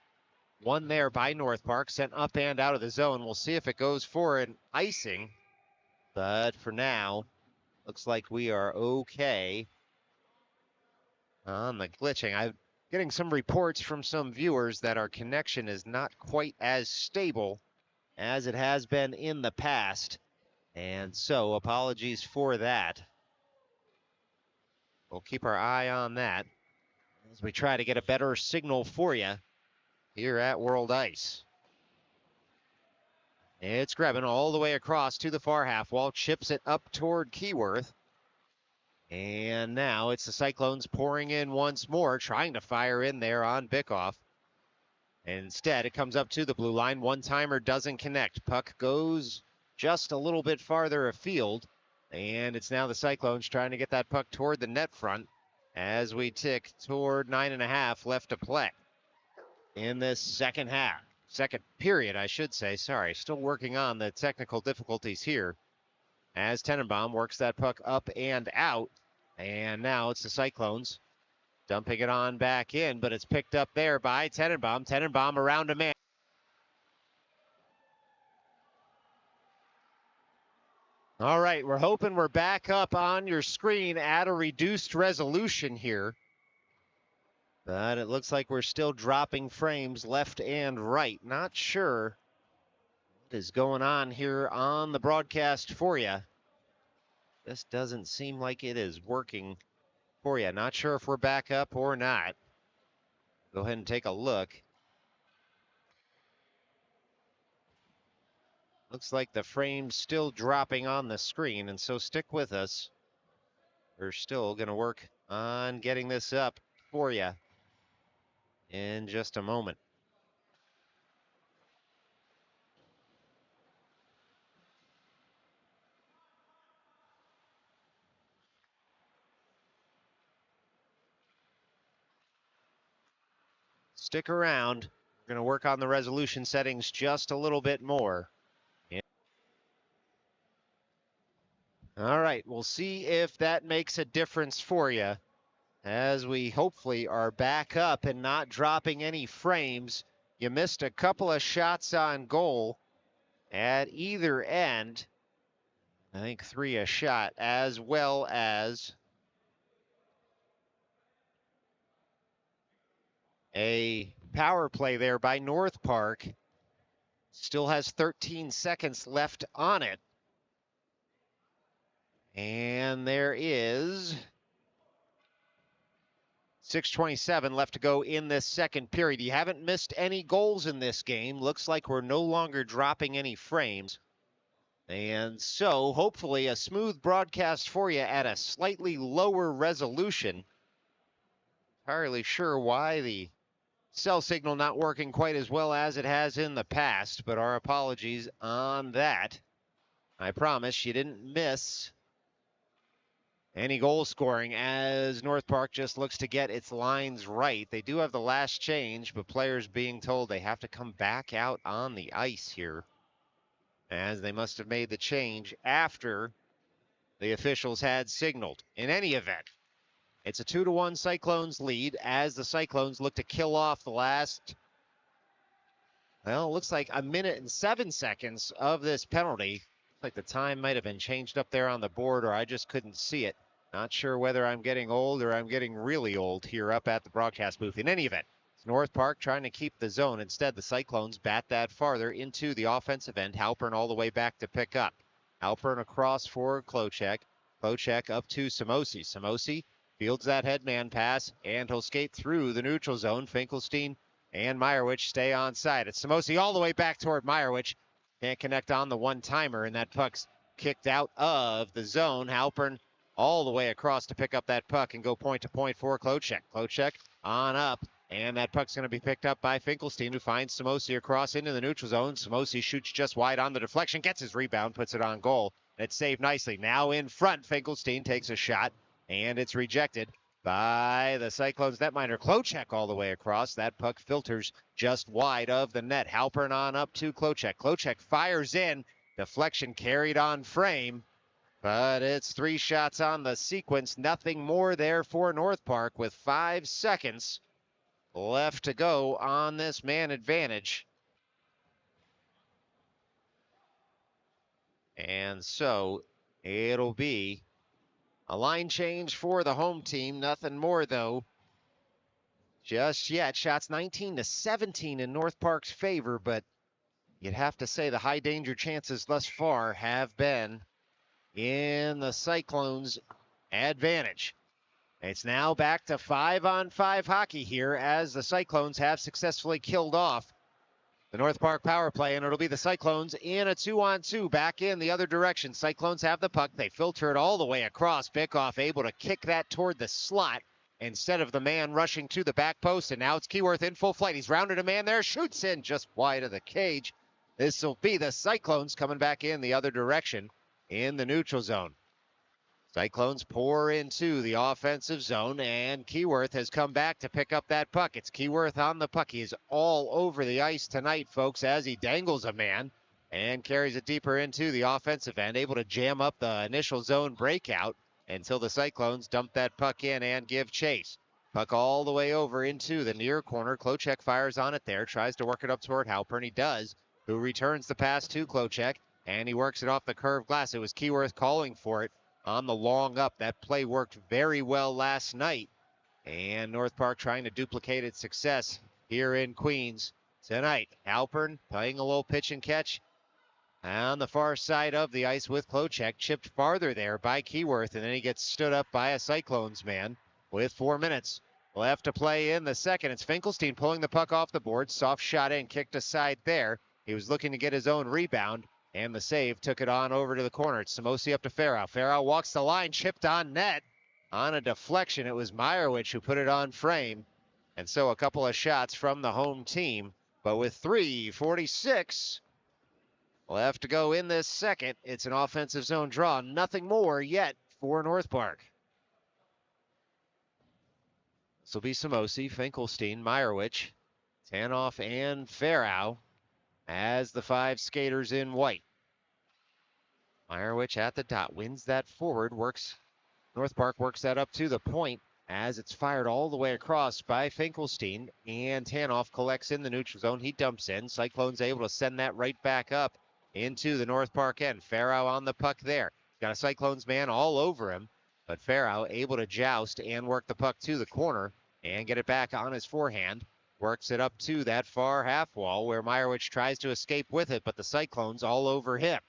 won there by North Park, sent up and out of the zone. We'll see if it goes for an icing, but for now, looks like we are okay on the glitching. I'm getting some reports from some viewers that our connection is not quite as stable as it has been in the past, and so apologies for that. We'll keep our eye on that as we try to get a better signal for you here at World Ice. It's Grebin all the way across to the far half wall, chips it up toward Keyworth. And now it's the Cyclones pouring in once more, trying to fire in there on Bickoff. Instead, it comes up to the blue line. One-timer doesn't connect. Puck goes just a little bit farther afield. And it's now the Cyclones trying to get that puck toward the net front as we tick toward 9.5 left to play in this second half. Second period, I should say. Sorry, still working on the technical difficulties here as Tenenbaum works that puck up and out. And now it's the Cyclones dumping it on back in, but it's picked up there by Tenenbaum. Tenenbaum around a man. All right, we're hoping we're back up on your screen at a reduced resolution here. But it looks like we're still dropping frames left and right. Not sure what is going on here on the broadcast for you. This doesn't seem like it is working for you. Not sure if we're back up or not. Go ahead and take a look. Looks like the frame's still dropping on the screen, and so stick with us. We're still going to work on getting this up for you in just a moment. Stick around. We're going to work on the resolution settings just a little bit more. All right, we'll see if that makes a difference for you as we hopefully are back up and not dropping any frames. You missed a couple of shots on goal at either end. I think 3 a shot, as well as a power play there by North Park. Still has 13 seconds left on it. And there is 6:27 left to go in this second period. You haven't missed any goals in this game. Looks like we're no longer dropping any frames. And so hopefully a smooth broadcast for you at a slightly lower resolution. Entirely sure why the cell signal not working quite as well as it has in the past, but our apologies on that. I promise you didn't miss any goal scoring as North Park just looks to get its lines right. They do have the last change, but players being told they have to come back out on the ice here, as they must have made the change after the officials had signaled. In any event, it's a 2-1 Cyclones lead as the Cyclones look to kill off the last, well, it looks like a minute and 7 seconds of this penalty. Like the time might have been changed up there on the board, or I just couldn't see it. Not sure whether I'm getting old or I'm getting really old here up at the broadcast booth. In any event, it's North Park trying to keep the zone. Instead, the Cyclones bat that farther into the offensive end. Halpern all the way back to pick up. Halpern across for Klocek. Klocek up to Samosi. Samosi fields that headman pass, and he'll skate through the neutral zone. Finkelstein and Meyerowicz stay on side. It's Samosi all the way back toward Meyerowicz. Can't connect on the one-timer, and that puck's kicked out of the zone. Halpern all the way across to pick up that puck and go point to point for Klocek. Klocek on up, and that puck's going to be picked up by Finkelstein, who finds Samosi across into the neutral zone. Samosi shoots just wide on the deflection, gets his rebound, puts it on goal. It's saved nicely. Now in front, Finkelstein takes a shot, and it's rejected by the Cyclones netminder. Klocek all the way across. That puck filters just wide of the net. Halpern on up to Klocek. Klocek fires in. Deflection carried on frame. But it's 3 shots on the sequence. Nothing more there for North Park with 5 seconds left to go on this man advantage. And so it'll be a line change for the home team. Nothing more, though, just yet. Shots 19-17 in North Park's favor, but you'd have to say the high danger chances thus far have been in the Cyclones' advantage. It's now back to 5-on-5 hockey here as the Cyclones have successfully killed off the North Park power play, and it'll be the Cyclones in a 2-on-2 back in the other direction. Cyclones have the puck. They filter it all the way across. Bickoff able to kick that toward the slot instead of the man rushing to the back post, and now it's Keyworth in full flight. He's rounded a man there, shoots in just wide of the cage. This will be the Cyclones coming back in the other direction in the neutral zone. Cyclones pour into the offensive zone, and Keyworth has come back to pick up that puck. It's Keyworth on the puck. He is all over the ice tonight, folks, as he dangles a man and carries it deeper into the offensive end, able to jam up the initial zone breakout until the Cyclones dump that puck in and give chase. Puck all the way over into the near corner. Klocek fires on it there, tries to work it up toward Halpern. He does, who returns the pass to Klocek, and he works it off the curved glass. It was Keyworth calling for it on the long up. That play worked very well last night, and North Park trying to duplicate its success here in Queens tonight. Halpern playing a little pitch and catch on the far side of the ice with Klocek, chipped farther there by Keyworth, and then he gets stood up by a Cyclones man with 4 minutes left to play in the second. It's Finkelstein pulling the puck off the board. Soft shot in, kicked aside there. He was looking to get his own rebound, and the save took it on over to the corner. It's Samosi up to Farrow. Farrow walks the line, chipped on net. on a deflection. It was Meyerowicz who put it on frame. And so a couple of shots from the home team. But with 3:46 left to go in this second, it's an offensive zone draw. Nothing more yet for North Park. This will be Samosi, Finkelstein, Meyerowicz, Tanoff, and Farrow as the 5 skaters in white. Meyerowicz at the dot, wins that forward, North Park works that up to the point as it's fired all the way across by Finkelstein, and Tanoff collects in the neutral zone. He dumps in. Cyclones able to send that right back up into the North Park end. Farrow on the puck there. Got a Cyclones man all over him, but Farrow able to joust and work the puck to the corner and get it back on his forehand. Works it up to that far half wall where Meyerowicz tries to escape with it, but the Cyclones all over him.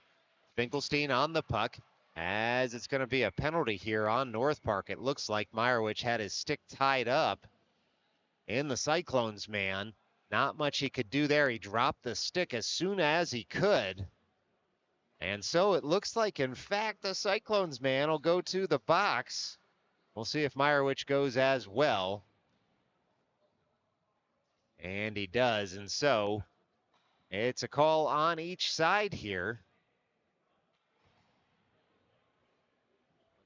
Finkelstein on the puck as it's going to be a penalty here on North Park. It looks like Meyerowicz had his stick tied up in the Cyclones man. Not much he could do there. He dropped the stick as soon as he could. And so it looks like, in fact, the Cyclones man will go to the box. We'll see if Meyerowicz goes as well. And he does. And so it's a call on each side here.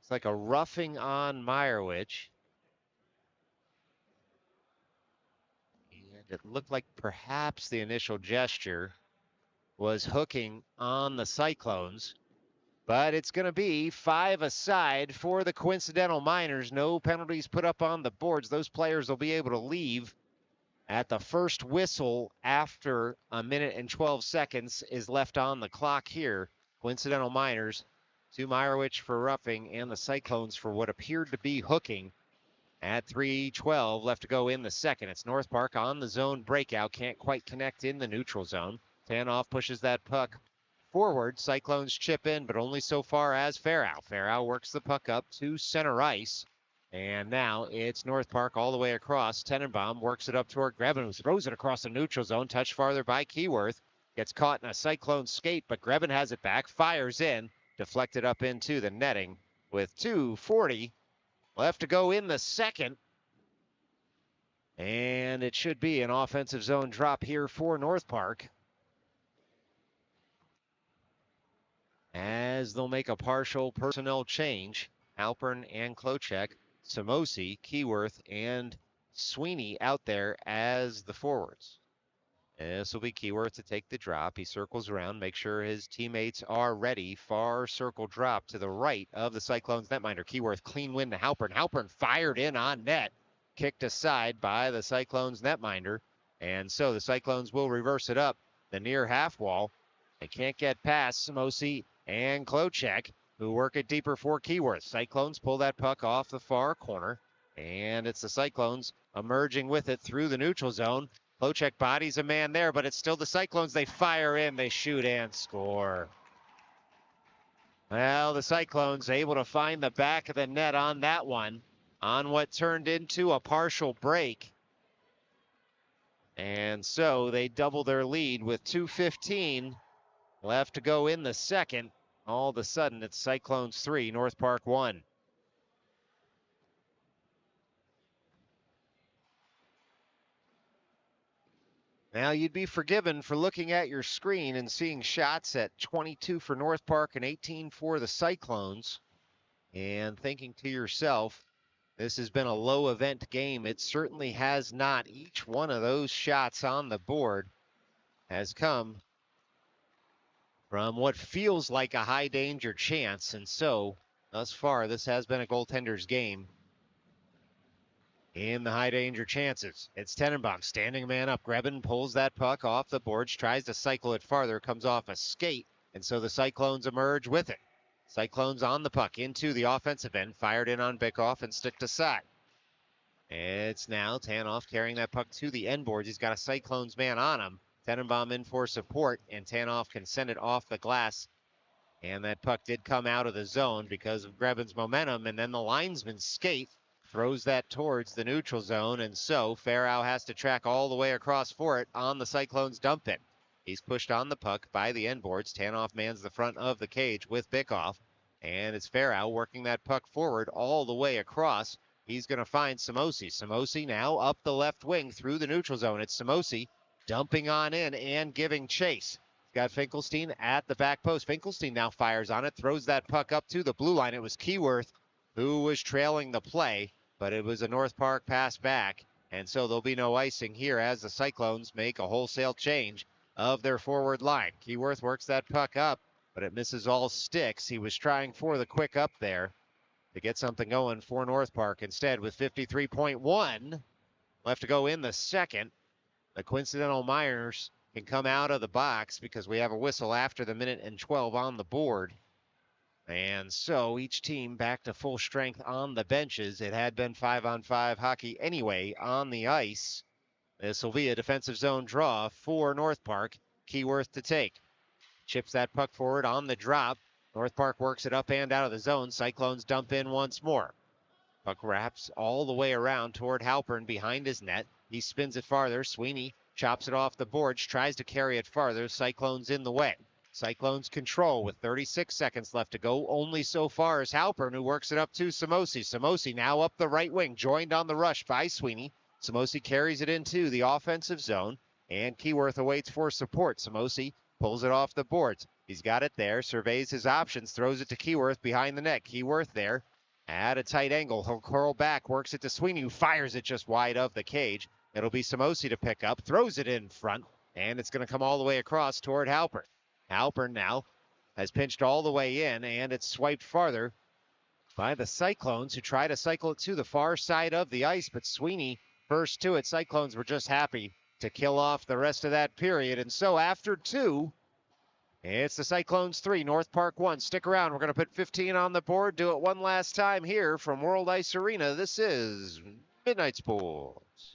It's like a roughing on Meyerowicz. And it looked like perhaps the initial gesture was hooking on the Cyclones. But it's going to be 5 aside for the Coincidental Miners. No penalties put up on the boards. Those players will be able to leave at the first whistle after a minute and 12 seconds is left on the clock here. Coincidental Miners to Meyerowicz for roughing and the Cyclones for what appeared to be hooking at 3:12 left to go in the second. It's North Park on the zone breakout. Can't quite connect in the neutral zone. Tanoff pushes that puck forward. Cyclones chip in, but only so far as Farrow. Farrow works the puck up to center ice. And now it's North Park all the way across. Tenenbaum works it up toward Grebin, who throws it across the neutral zone. Touched farther by Keyworth. Gets caught in a Cyclone skate, but Grebin has it back. Fires in. Deflected up into the netting with 2:40 left to go in the second. And it should be an offensive zone drop here for North Park, as they'll make a partial personnel change. Halpern and Klochek, Samosi, Keyworth, and Sweeney out there as the forwards. This will be Keyworth to take the drop. He circles around, make sure his teammates are ready. Far circle drop to the right of the Cyclones netminder. Keyworth clean win to Halpern. Halpern fired in on net. Kicked aside by the Cyclones netminder. And so the Cyclones will reverse it up the near half wall. They can't get past Samosi and Klochek, who work it deeper for Keyworth. Cyclones pull that puck off the far corner. And it's the Cyclones emerging with it through the neutral zone. Klochek bodies a man there, but it's still the Cyclones. They fire in, they shoot and score. Well, the Cyclones able to find the back of the net on that one, on what turned into a partial break. And so they double their lead with 2:15 left to go in the second. All of a sudden, it's Cyclones 3, North Park 1. Now, you'd be forgiven for looking at your screen and seeing shots at 22 for North Park and 18 for the Cyclones, and thinking to yourself, this has been a low event game. It certainly has not. Each one of those shots on the board has come from what feels like a high danger chance. And so, thus far, this has been a goaltender's game in the high danger chances. It's Tenenbaum standing a man up. Grebin pulls that puck off the boards, tries to cycle it farther, comes off a skate, and so the Cyclones emerge with it. Cyclones on the puck into the offensive end, fired in on Bickoff and sticked aside. It's now Tanoff carrying that puck to the end boards. He's got a Cyclones man on him. Tenenbaum in for support, and Tanoff can send it off the glass. And that puck did come out of the zone because of Grebin's momentum, and then the linesman's skate throws that towards the neutral zone, and so Farrow has to track all the way across for it on the Cyclones dump it. He's pushed on the puck by the end boards. Tanoff mans the front of the cage with Bickoff. And it's Farrow working that puck forward all the way across. He's going to find Samosi. Samosi now up the left wing through the neutral zone. It's Samosi dumping on in and giving chase. Got Finkelstein at the back post. Finkelstein now fires on it, throws that puck up to the blue line. It was Keyworth who was trailing the play, but it was a North Park pass back. And so there'll be no icing here as the Cyclones make a wholesale change of their forward line. Keyworth works that puck up, but it misses all sticks. He was trying for the quick up there to get something going for North Park. Instead, with 53.1 left to go in the second, the coincidental Miners can come out of the box because we have a whistle after the minute and 12 on the board. And so each team back to full strength on the benches. It had been 5-on-5 hockey anyway on the ice. This will be a defensive zone draw for North Park. Keyworth to take. Chips that puck forward on the drop. North Park works it up and out of the zone. Cyclones dump in once more. Puck wraps all the way around toward Halpern behind his net. He spins it farther. Sweeney chops it off the boards, tries to carry it farther. Cyclones in the way. Cyclones control with 36 seconds left to go. Only so far is Halpern, who works it up to Samosi. Samosi now up the right wing, joined on the rush by Sweeney. Samosi carries it into the offensive zone, and Keyworth awaits for support. Samosi pulls it off the boards. He's got it there, surveys his options, throws it to Keyworth behind the net. Keyworth there at a tight angle. He'll curl back, works it to Sweeney, who fires it just wide of the cage. It'll be Samosi to pick up, throws it in front, and it's going to come all the way across toward Halpern. Halpern now has pinched all the way in, and it's swiped farther by the Cyclones, who try to cycle it to the far side of the ice, but Sweeney first to it. Cyclones were just happy to kill off the rest of that period, and so after two, it's the Cyclones 3, North Park 1. Stick around. We're going to put 15 on the board. Do it one last time here from World Ice Arena. This is Midnight Sports.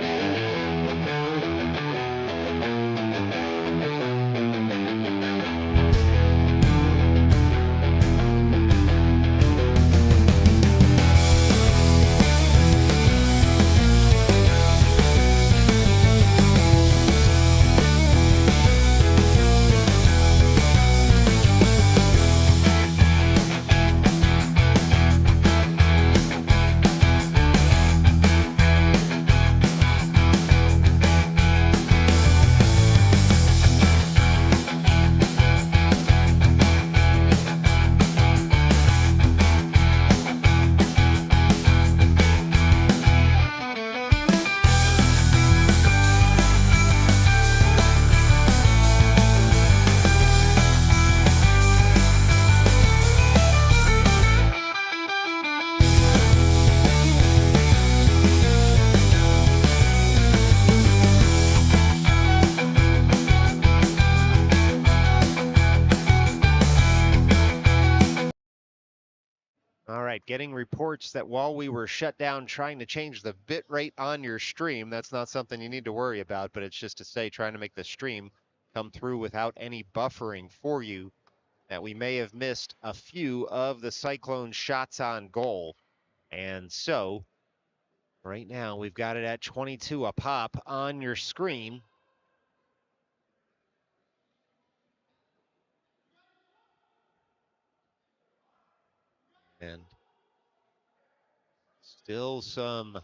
All right, getting reports that while we were shut down trying to change the bit rate on your stream, that's not something you need to worry about, but it's just to say trying to make the stream come through without any buffering for you, that we may have missed a few of the Cyclone shots on goal. And so right now we've got it at 22 a pop on your screen. And still some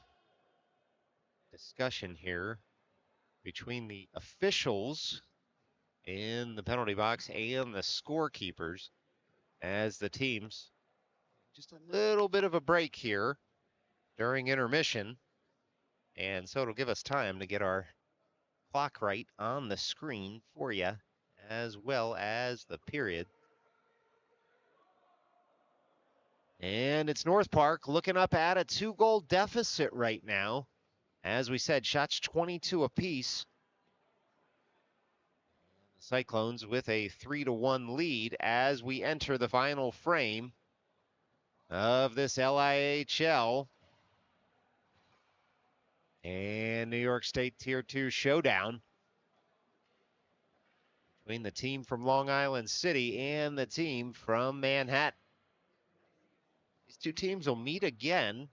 discussion here between the officials in the penalty box and the scorekeepers as the teams just a little bit of a break here during intermission. And so it'll give us time to get our clock right on the screen for you, as well as the period. And it's North Park looking up at a 2-goal deficit right now. As we said, shots 22 apiece. The Cyclones with a 3-1 lead as we enter the final frame of this LIAHL and New York State Tier 2 showdown between the team from Long Island City and the team from Manhattan. These two teams will meet again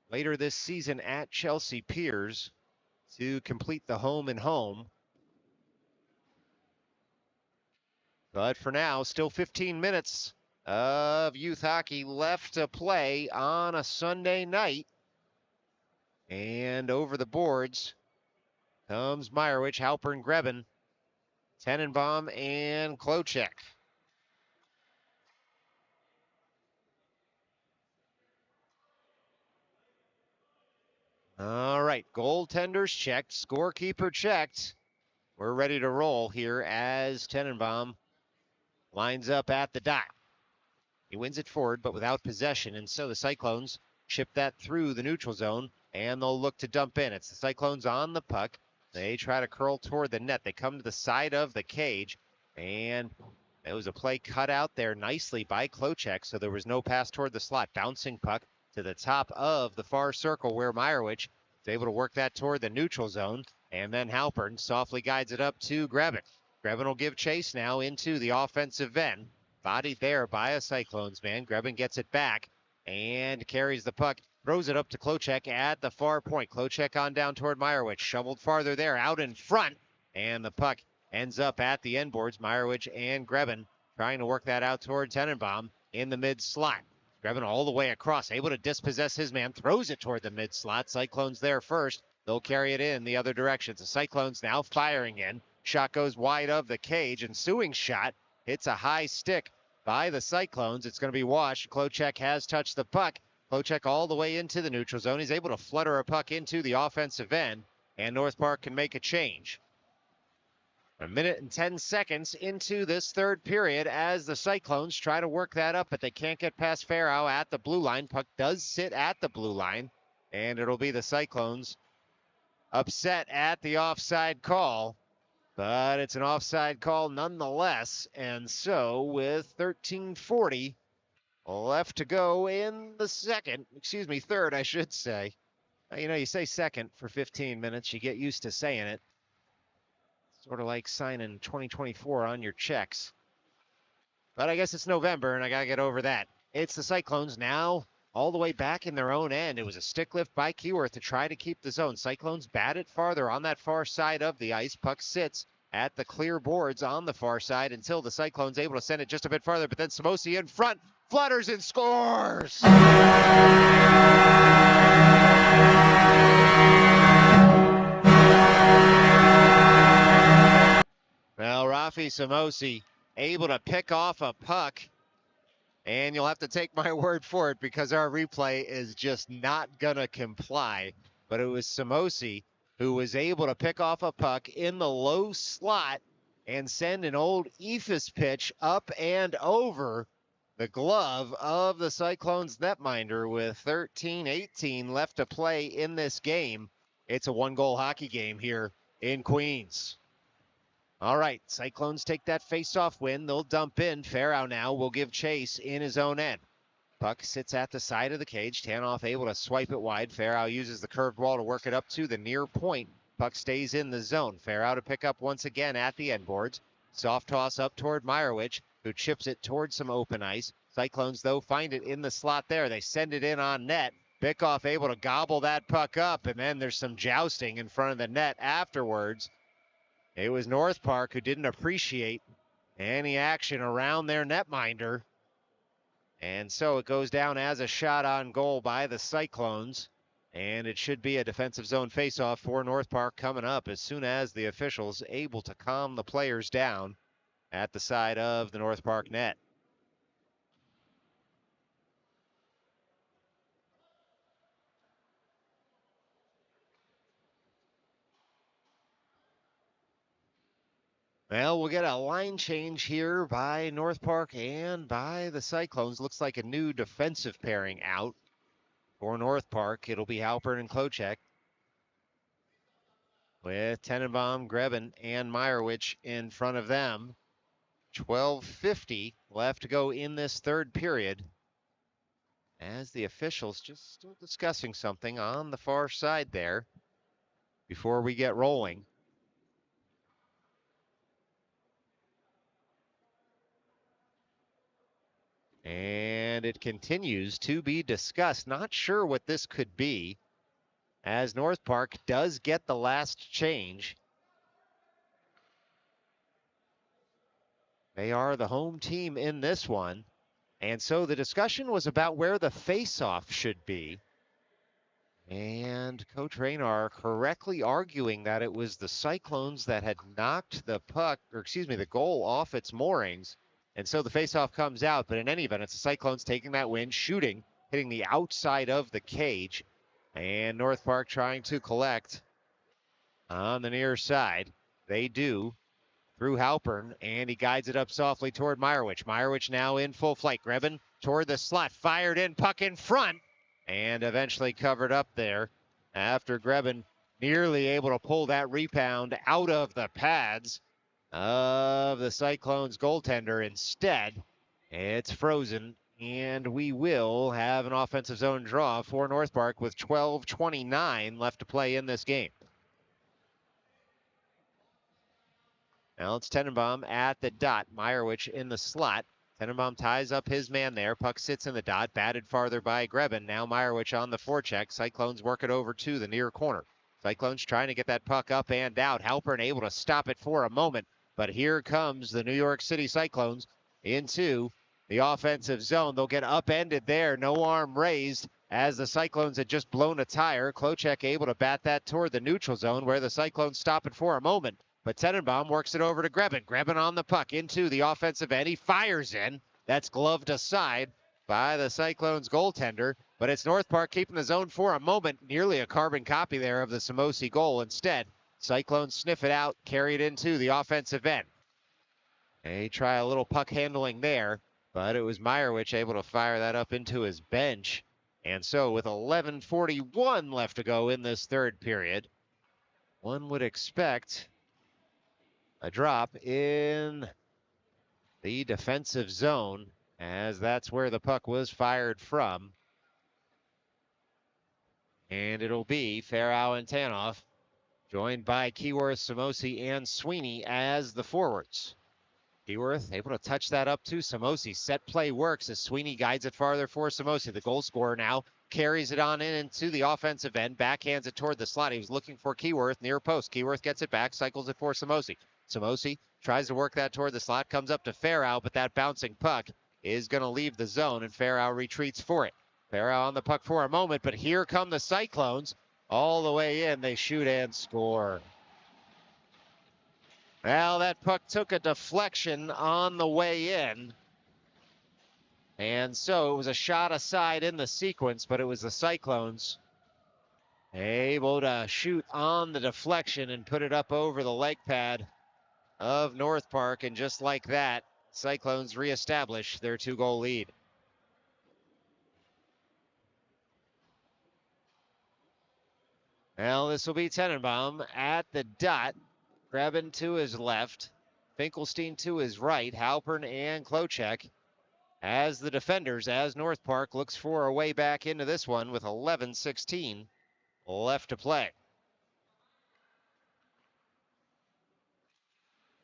later this season at Chelsea Piers to complete the home and home. But for now, still 15 minutes of youth hockey left to play on a Sunday night. And over the boards comes Meyerowicz, Halpern, Grebin, Tenenbaum, and Klochek. All right, goaltenders checked, scorekeeper checked. We're ready to roll here as Tenenbaum lines up at the dot. He wins it forward, but without possession, and so the Cyclones chip that through the neutral zone, and they'll look to dump in. It's the Cyclones on the puck. They try to curl toward the net. They come to the side of the cage, and it was a play cut out there nicely by Klochek, so there was no pass toward the slot. Bouncing puck to the top of the far circle where Meyerowicz is able to work that toward the neutral zone, and then Halpern softly guides it up to Grebin. Grebin will give chase now into the offensive end. Bodied there by a Cyclones man. Grebin gets it back and carries the puck. Throws it up to Klochek at the far point. Klochek on down toward Meyerowicz. Shoveled farther there, out in front. And the puck ends up at the end boards. Meyerowicz and Grebin trying to work that out toward Tenenbaum in the mid slot. Grebin all the way across, able to dispossess his man. Throws it toward the mid slot. Cyclones there first. They'll carry it in the other direction. The Cyclones now firing in. Shot goes wide of the cage. Ensuing shot hits a high stick by the Cyclones. It's going to be washed. Klochek has touched the puck. Klochek all the way into the neutral zone. He's able to flutter a puck into the offensive end, and North Park can make a change. A minute and 10 seconds into this third period as the Cyclones try to work that up, but they can't get past Farrow at the blue line. Puck does sit at the blue line, and it'll be the Cyclones upset at the offside call. But it's an offside call nonetheless, and so with 13:40 left to go in the third, I should say. You know, you say second for 15 minutes, you get used to saying it. Sort of like signing 2024 on your checks. But I guess it's November, and I got to get over that. It's the Cyclones now all the way back in their own end. It was a stick lift by Keyworth to try to keep the zone. Cyclones bat it farther on that far side of the ice. Puck sits at the clear boards on the far side until the Cyclones able to send it just a bit farther. But then Samosi in front, flutters and scores! Well, Rafi Samosi able to pick off a puck. And you'll have to take my word for it because our replay is just not going to comply. But it was Samosi who was able to pick off a puck in the low slot and send an old Ephus pitch up and over the glove of the Cyclones netminder with 13:18 left to play in this game. It's a one-goal hockey game here in Queens. All right, Cyclones take that face-off win. They'll dump in. Farrow now will give chase in his own end. Puck sits at the side of the cage. Tanoff able to swipe it wide. Farrow uses the curved wall to work it up to the near point. Puck stays in the zone. Farrow to pick up once again at the end boards. Soft toss up toward Meyerowicz, who chips it towards some open ice. Cyclones, though, find it in the slot there. They send it in on net. Bickoff able to gobble that puck up, and then there's some jousting in front of the net afterwards. It was North Park who didn't appreciate any action around their netminder. And so it goes down as a shot on goal by the Cyclones. And it should be a defensive zone faceoff for North Park coming up as soon as the officials able to calm the players down at the side of the North Park net. Well, we'll get a line change here by North Park and by the Cyclones. Looks like a new defensive pairing out for North Park. It'll be Halpern and Klochek, with Tenenbaum, Grebin, and Meyerowicz in front of them. 12:50 left to go in this third period as the officials just still discussing something on the far side there before we get rolling. And it continues to be discussed. Not sure what this could be, as North Park does get the last change. They are the home team in this one. And so the discussion was about where the face-off should be. And Coach Raynar correctly arguing that it was the Cyclones that had knocked the puck, or excuse me, the goal off its moorings. And so the faceoff comes out, but in any event, it's the Cyclones taking that win, shooting, hitting the outside of the cage. And North Park trying to collect on the near side. They do through Halpern, and he guides it up softly toward Meyerowicz. Meyerowicz now in full flight. Grebin toward the slot, fired in, puck in front, and eventually covered up there after Grebin nearly able to pull that rebound out of the pads of the Cyclones goaltender. Instead, it's frozen, and we will have an offensive zone draw for North Park with 12:29 left to play in this game. Now it's Tenenbaum at the dot. Meyerowicz in the slot. Tenenbaum ties up his man there. Puck sits in the dot, batted farther by Grebin. Now Meyerowicz on the forecheck. Cyclones work it over to the near corner. Cyclones trying to get that puck up and out. Halpern able to stop it for a moment. But here comes the New York City Cyclones into the offensive zone. They'll get upended there. No arm raised as the Cyclones had just blown a tire. Klocek able to bat that toward the neutral zone where the Cyclones stop it for a moment. But Tenenbaum works it over to Grebin. Grebin on the puck into the offensive end. He fires in. That's gloved aside by the Cyclones goaltender. But it's North Park keeping the zone for a moment. Nearly a carbon copy there of the Samosi goal. Instead, Cyclones sniff it out, carry it into the offensive end. They try a little puck handling there, but it was Meyerowicz able to fire that up into his bench. And so with 11:41 left to go in this third period, one would expect a drop in the defensive zone, as that's where the puck was fired from. And it'll be Farrow and Tanoff, joined by Keyworth, Samosi, and Sweeney as the forwards. Keyworth able to touch that up to Samosi. Set play works as Sweeney guides it farther for Samosi. The goal scorer now carries it on in into the offensive end, backhands it toward the slot. He was looking for Keyworth near post. Keyworth gets it back, cycles it for Samosi. Samosi tries to work that toward the slot, comes up to Farrow, but that bouncing puck is going to leave the zone, and Farrow retreats for it. Farrow on the puck for a moment, but here come the Cyclones. All the way in, they shoot and score. Well, that puck took a deflection on the way in. And so it was a shot aside in the sequence, but it was the Cyclones able to shoot on the deflection and put it up over the leg pad of North Park. And just like that, Cyclones reestablish their 2-goal lead. Well, this will be Tenenbaum at the dot. Grebin to his left. Finkelstein to his right. Halpern and Klocek as the defenders, as North Park looks for a way back into this one with 11:16 left to play.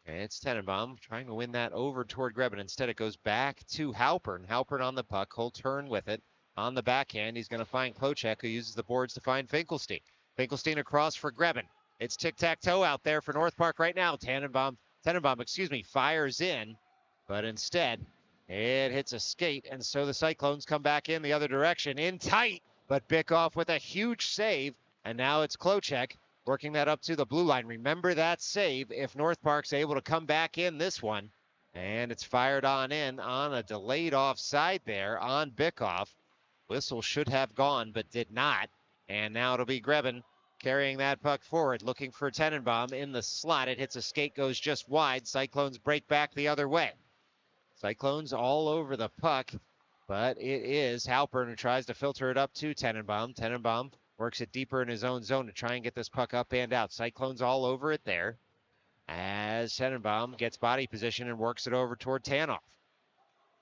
And it's Tenenbaum trying to win that over toward Grebin. Instead, it goes back to Halpern. Halpern on the puck. He'll turn with it on the backhand. He's going to find Klocek, who uses the boards to find Finkelstein. Finkelstein across for Grebin. It's tic-tac-toe out there for North Park right now. Tenenbaum, fires in, but instead it hits a skate, and so the Cyclones come back in the other direction, in tight, but Bickoff with a huge save, and now it's Klocek working that up to the blue line. Remember that save if North Park's able to come back in this one, and it's fired on in on a delayed offside there on Bickoff. Whistle should have gone, but did not, and now it'll be Grebin carrying that puck forward, looking for Tenenbaum in the slot. It hits a skate, goes just wide. Cyclones break back the other way. Cyclones all over the puck, but it is Halpern who tries to filter it up to Tenenbaum. Tenenbaum works it deeper in his own zone to try and get this puck up and out. Cyclones all over it there as Tenenbaum gets body position and works it over toward Tanoff.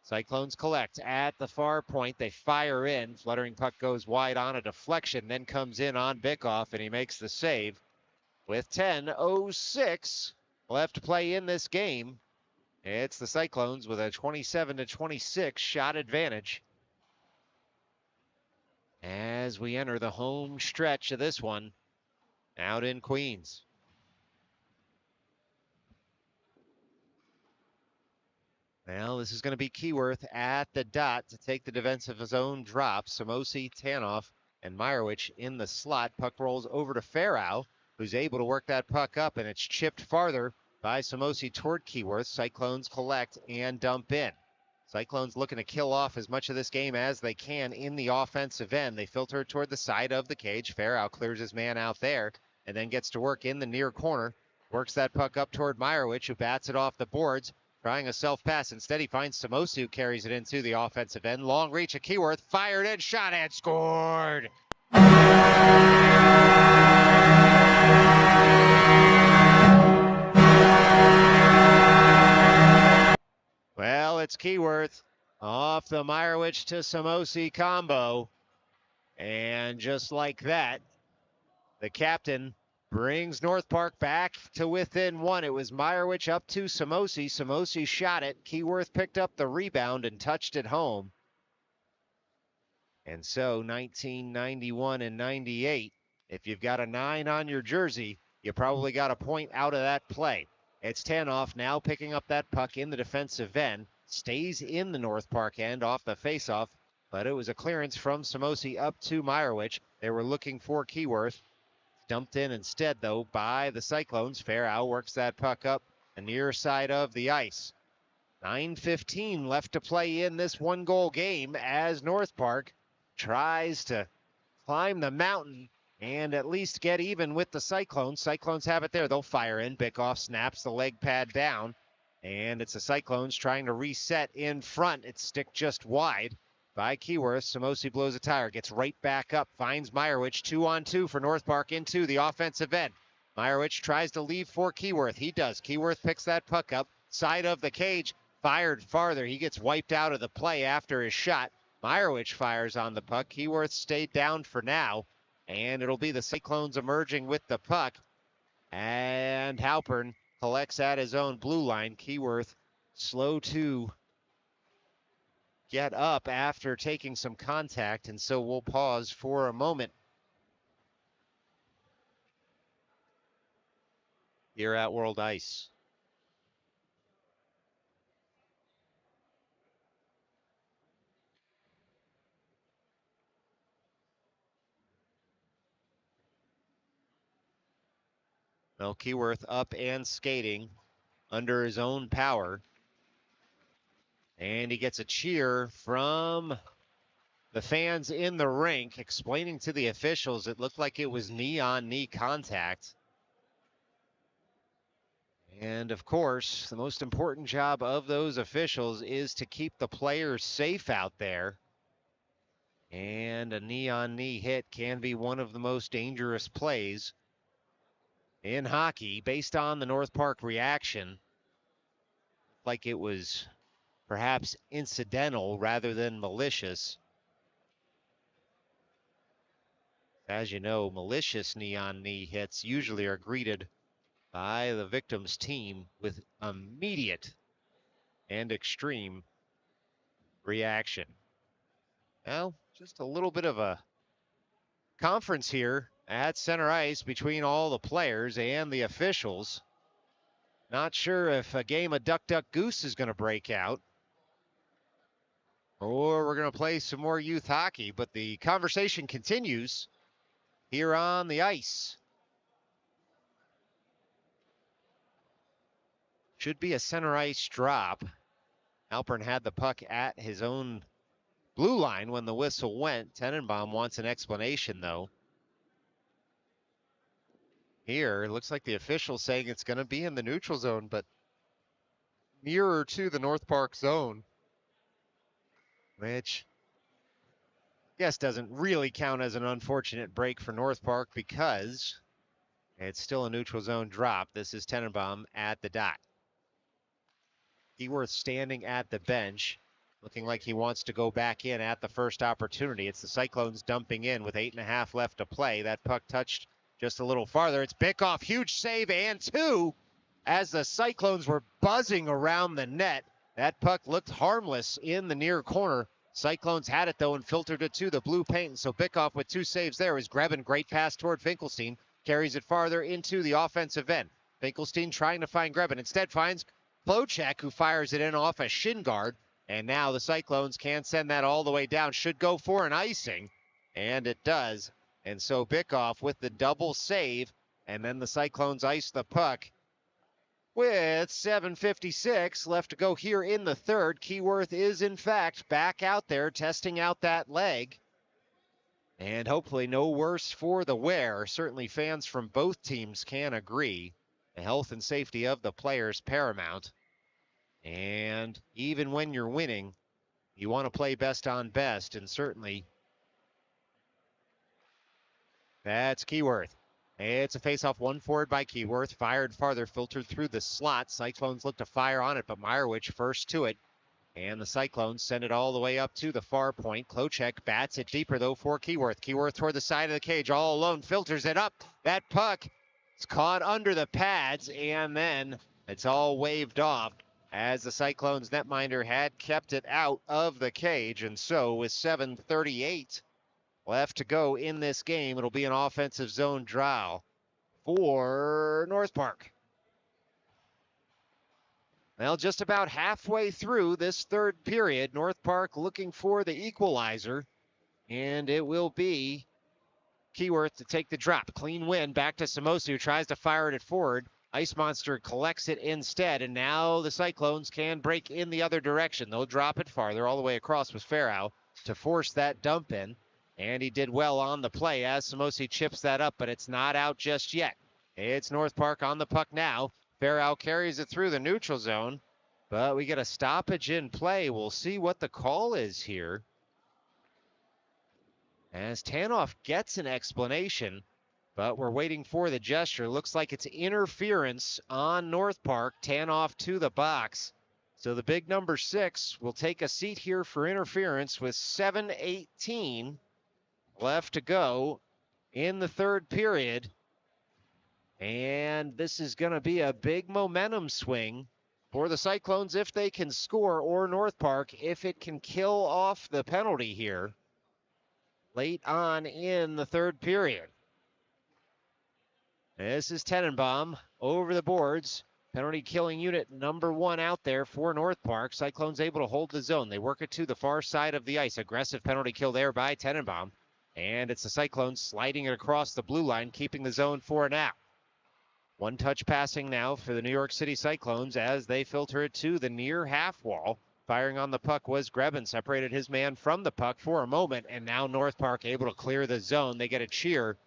Cyclones collect at the far point. They fire in. Fluttering puck goes wide on a deflection, then comes in on Bickoff, and he makes the save. With 10:06 left to play in this game, it's the Cyclones with a 27-26 shot advantage as we enter the home stretch of this one out in Queens. Well, this is going to be Keyworth at the dot to take the defensive zone drop. Samosi, Tanoff, and Meyerowicz in the slot. Puck rolls over to Farrow, who's able to work that puck up, and it's chipped farther by Samosi toward Keyworth. Cyclones collect and dump in. Cyclones looking to kill off as much of this game as they can in the offensive end. They filter it toward the side of the cage. Farrow clears his man out there and then gets to work in the near corner. Works that puck up toward Meyerowicz, who bats it off the boards. Trying a self-pass. Instead, he finds Samosi, who carries it into the offensive end. Long reach of Keyworth. Fired in, shot, and scored. Well, it's Keyworth off the Meyerowicz to Samosi combo. And just like that, the captain brings North Park back to within one. It was Meyerowicz up to Samosi. Samosi shot it. Keyworth picked up the rebound and touched it home. And so 1991 and 98, if you've got a 9 on your jersey, you probably got a point out of that play. It's Tanoff now picking up that puck in the defensive end. Stays in the North Park end off the faceoff, but it was a clearance from Samosi up to Meyerowicz. They were looking for Keyworth. Dumped in instead, though, by the Cyclones. Farrow works that puck up the near side of the ice. 9:15 left to play in this one-goal game as North Park tries to climb the mountain and at least get even with the Cyclones. Cyclones have it there. They'll fire in. Bickoff snaps the leg pad down, and it's the Cyclones trying to reset in front. It's stick just wide by Keyworth. Samosi blows a tire, gets right back up, finds Meyerowicz. 2-on-2 for North Park into the offensive end. Meyerowicz tries to leave for Keyworth. He does. Keyworth picks that puck up, side of the cage, fired farther. He gets wiped out of the play after his shot. Meyerowicz fires on the puck. Keyworth stayed down for now, and it'll be the Cyclones emerging with the puck. And Halpern collects at his own blue line. Keyworth slow to get up after taking some contact, and so we'll pause for a moment here at World Ice. Well, Keyworth up and skating under his own power. And he gets a cheer from the fans in the rink, explaining to the officials it looked like it was knee-on-knee contact. And of course, the most important job of those officials is to keep the players safe out there. And a knee-on-knee hit can be one of the most dangerous plays in hockey. Based on the North Park reaction, like it was perhaps incidental rather than malicious. As you know, malicious knee-on-knee hits usually are greeted by the victim's team with immediate and extreme reaction. Well, just a little bit of a conference here at center ice between all the players and the officials. Not sure if a game of Duck Duck Goose is going to break out, or we're going to play some more youth hockey, but the conversation continues here on the ice. Should be a center ice drop. Halpern had the puck at his own blue line when the whistle went. Tenenbaum wants an explanation, though. Here, it looks like the official saying it's going to be in the neutral zone, but nearer to the North Park zone, which I guess doesn't really count as an unfortunate break for North Park because it's still a neutral zone drop. This is Tenenbaum at the dot. Keyworth standing at the bench, looking like he wants to go back in at the first opportunity. It's the Cyclones dumping in with 8.5 left to play. That puck touched just a little farther. It's Bickoff, huge save, and two. As the Cyclones were buzzing around the net, that puck looked harmless in the near corner. Cyclones had it, though, and filtered it to the blue paint. And so Bickoff with two saves there is grabbing great pass toward Finkelstein. Carries it farther into the offensive end. Finkelstein trying to find Grebin. Instead finds Klochek, who fires it in off a shin guard. And now the Cyclones can send that all the way down. Should go for an icing, and it does. And so Bickoff with the double save, and then the Cyclones ice the puck with 7:56 left to go here in the third. Keyworth is, in fact, back out there testing out that leg. And hopefully no worse for the wear. Certainly fans from both teams can agree. The health and safety of the players paramount. And even when you're winning, you want to play best on best, and certainly that's Keyworth. It's a face-off, one forward by Keyworth, fired farther, filtered through the slot. Cyclones look to fire on it, but Meyerowicz first to it. And the Cyclones send it all the way up to the far point. Klochek bats it deeper, though, for Keyworth. Keyworth toward the side of the cage, all alone, filters it up. That puck is caught under the pads, and then it's all waved off, as the Cyclones netminder had kept it out of the cage. And so with 7:38 left to go in this game, it'll be an offensive zone draw for North Park. Well, just about halfway through this third period, North Park looking for the equalizer, and it will be Keyworth to take the drop. Clean win, back to Samosi, who tries to fire it forward. Ice Monster collects it instead, and now the Cyclones can break in the other direction. They'll drop it farther, all the way across with Farrow to force that dump in, and he did well on the play as Samosi chips that up, but it's not out just yet. It's North Park on the puck now. Farrow carries it through the neutral zone, but we get a stoppage in play. We'll see what the call is here, as Tanoff gets an explanation. But we're waiting for the gesture. Looks like it's interference on North Park. Tanoff to the box. So the big number 6 will take a seat here for interference with 7:18 left to go in the third period. And this is going to be a big momentum swing for the Cyclones if they can score, or North Park if it can kill off the penalty here late on in the third period. This is Tenenbaum over the boards. Penalty killing unit number 1 out there for North Park. Cyclones able to hold the zone. They work it to the far side of the ice. Aggressive penalty kill there by Tenenbaum. And it's the Cyclones sliding it across the blue line, keeping the zone for now. One touch passing now for the New York City Cyclones as they filter it to the near half wall. Firing on the puck was Grebin, separated his man from the puck for a moment, and now North Park able to clear the zone. They get a cheer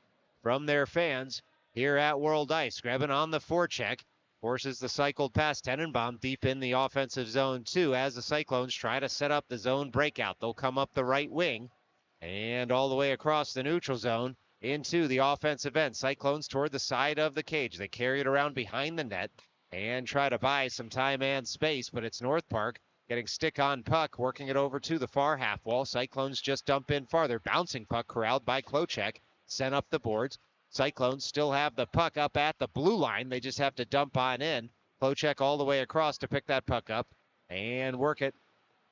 from their fans here at World Ice. Grebin on the forecheck, forces the cycled past Tenenbaum deep in the offensive zone too, as the Cyclones try to set up the zone breakout. They'll come up the right wing and all the way across the neutral zone into the offensive end. Cyclones toward the side of the cage. They carry it around behind the net and try to buy some time and space, but it's North Park getting stick on puck, working it over to the far half wall. Cyclones just dump in farther. Bouncing puck corralled by Klochek, sent up the boards. Cyclones still have the puck up at the blue line. They just have to dump on in. Klochek all the way across to pick that puck up and work it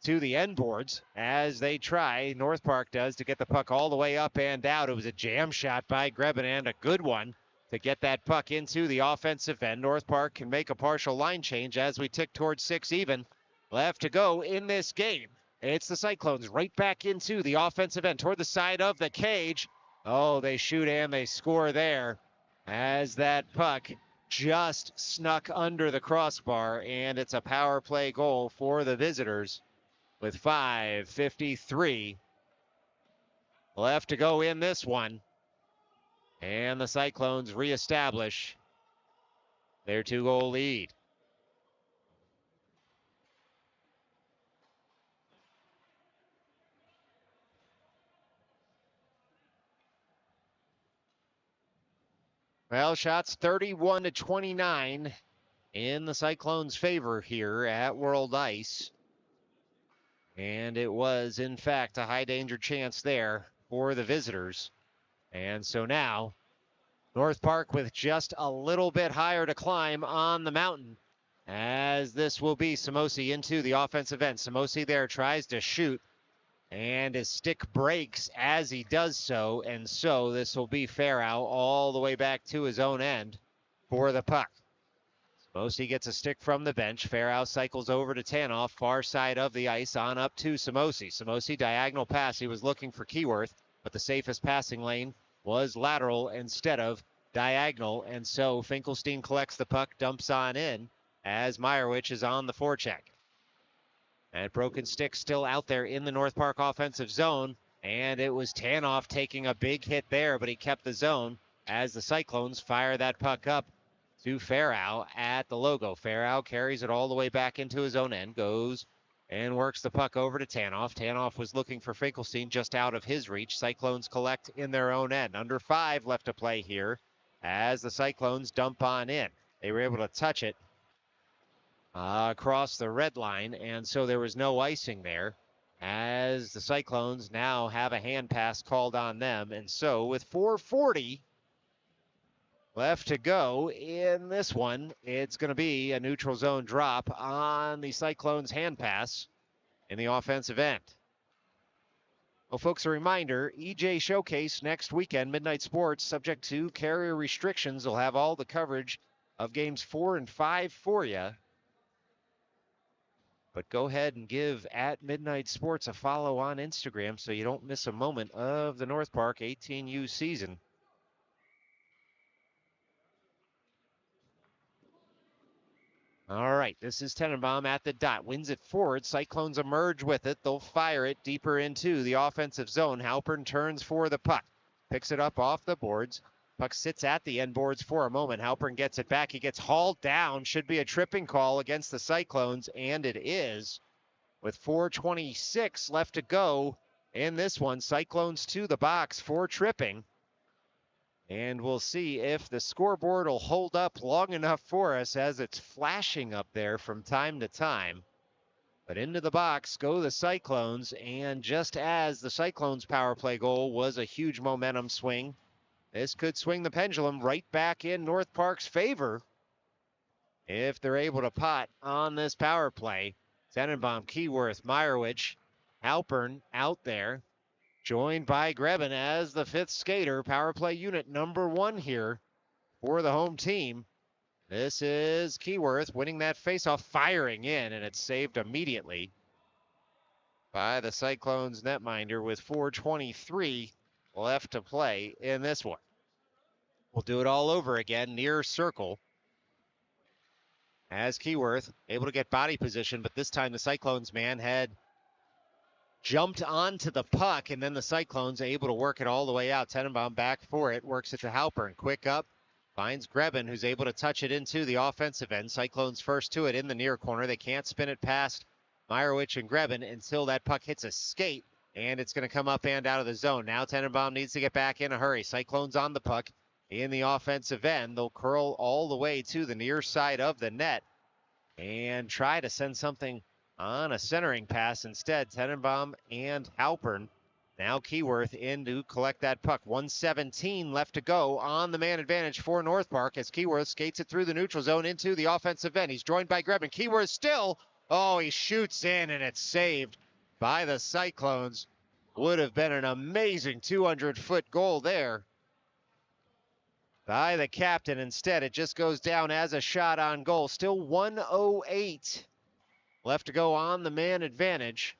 to the end boards as they try, North Park does, to get the puck all the way up and out. It was a jam shot by Grebin, and a good one to get that puck into the offensive end. North Park can make a partial line change as we tick towards 6 even. Left to go in this game. It's the Cyclones right back into the offensive end toward the side of the cage. Oh, they shoot and they score there as that puck just snuck under the crossbar, and it's a power play goal for the visitors with 5:53 left to go in this one. And the Cyclones reestablish their 2-goal lead. Well, shots 31-29 in the Cyclones' favor here at World Ice. And it was, in fact, a high danger chance there for the visitors. And so now, North Park with just a little bit higher to climb on the mountain, as this will be Samosi into the offensive end. Samosi there tries to shoot, and his stick breaks as he does so, and so this will be Farrow all the way back to his own end for the puck. Mosi gets a stick from the bench. Farrow cycles over to Tanoff, far side of the ice, on up to Samosi. Samosi, diagonal pass. He was looking for Keyworth, but the safest passing lane was lateral instead of diagonal, and so Finkelstein collects the puck, dumps on in, as Meyerowicz is on the forecheck. And broken stick still out there in the North Park offensive zone, and it was Tanoff taking a big hit there, but he kept the zone as the Cyclones fire that puck up to Farrow at the logo. Farrow carries it all the way back into his own end, goes and works the puck over to Tanoff. Tanoff was looking for Finkelstein, just out of his reach. Cyclones collect in their own end. Under 5 left to play here as the Cyclones dump on in. They were able to touch it across the red line, and so there was no icing there as the Cyclones now have a hand pass called on them. And so with 4:40 left to go in this one, it's going to be a neutral zone drop on the Cyclones hand pass in the offensive end. Well, folks, a reminder, EJ Showcase next weekend, Midnight Sports, subject to carrier restrictions. We'll have all the coverage of games 4 and 5 for you. But go ahead and give at Midnight Sports a follow on Instagram so you don't miss a moment of the North Park 18U season. All right, this is Tenenbaum at the dot. Wins it forward. Cyclones emerge with it. They'll fire it deeper into the offensive zone. Halpern turns for the puck. Picks it up off the boards. Puck sits at the end boards for a moment. Halpern gets it back. He gets hauled down. Should be a tripping call against the Cyclones, and it is. With 4:26 left to go in this one. Cyclones to the box for tripping. And we'll see if the scoreboard will hold up long enough for us, as it's flashing up there from time to time. But into the box go the Cyclones, and just as the Cyclones power play goal was a huge momentum swing, this could swing the pendulum right back in North Park's favor if they're able to pot on this power play. Tenenbaum, Keyworth, Meyerowicz, Halpern out there, joined by Grebin as the 5th skater, power play unit number 1 here for the home team. This is Keyworth winning that faceoff, firing in, and it's saved immediately by the Cyclones netminder with 4:23 left to play in this one. We'll do it all over again, near circle, as Keyworth able to get body position, but this time the Cyclones man had jumped onto the puck, and then the Cyclones able to work it all the way out. Tenenbaum back for it, works it to Halpern. Quick up, finds Grebin, who's able to touch it into the offensive end. Cyclones first to it in the near corner. They can't spin it past Meyerowicz and Grebin until that puck hits a skate, and it's going to come up and out of the zone. Now Tenenbaum needs to get back in a hurry. Cyclones on the puck in the offensive end. They'll curl all the way to the near side of the net and try to send something on a centering pass instead. Tenenbaum and Halpern. Now Keyworth in to collect that puck. 1:17 left to go on the man advantage for North Park as Keyworth skates it through the neutral zone into the offensive end. He's joined by Grebin. Keyworth still. Oh, he shoots in, and it's saved by the Cyclones. Would have been an amazing 200-foot goal there by the captain. Instead, it just goes down as a shot on goal. Still 1:08 left to go on the man advantage.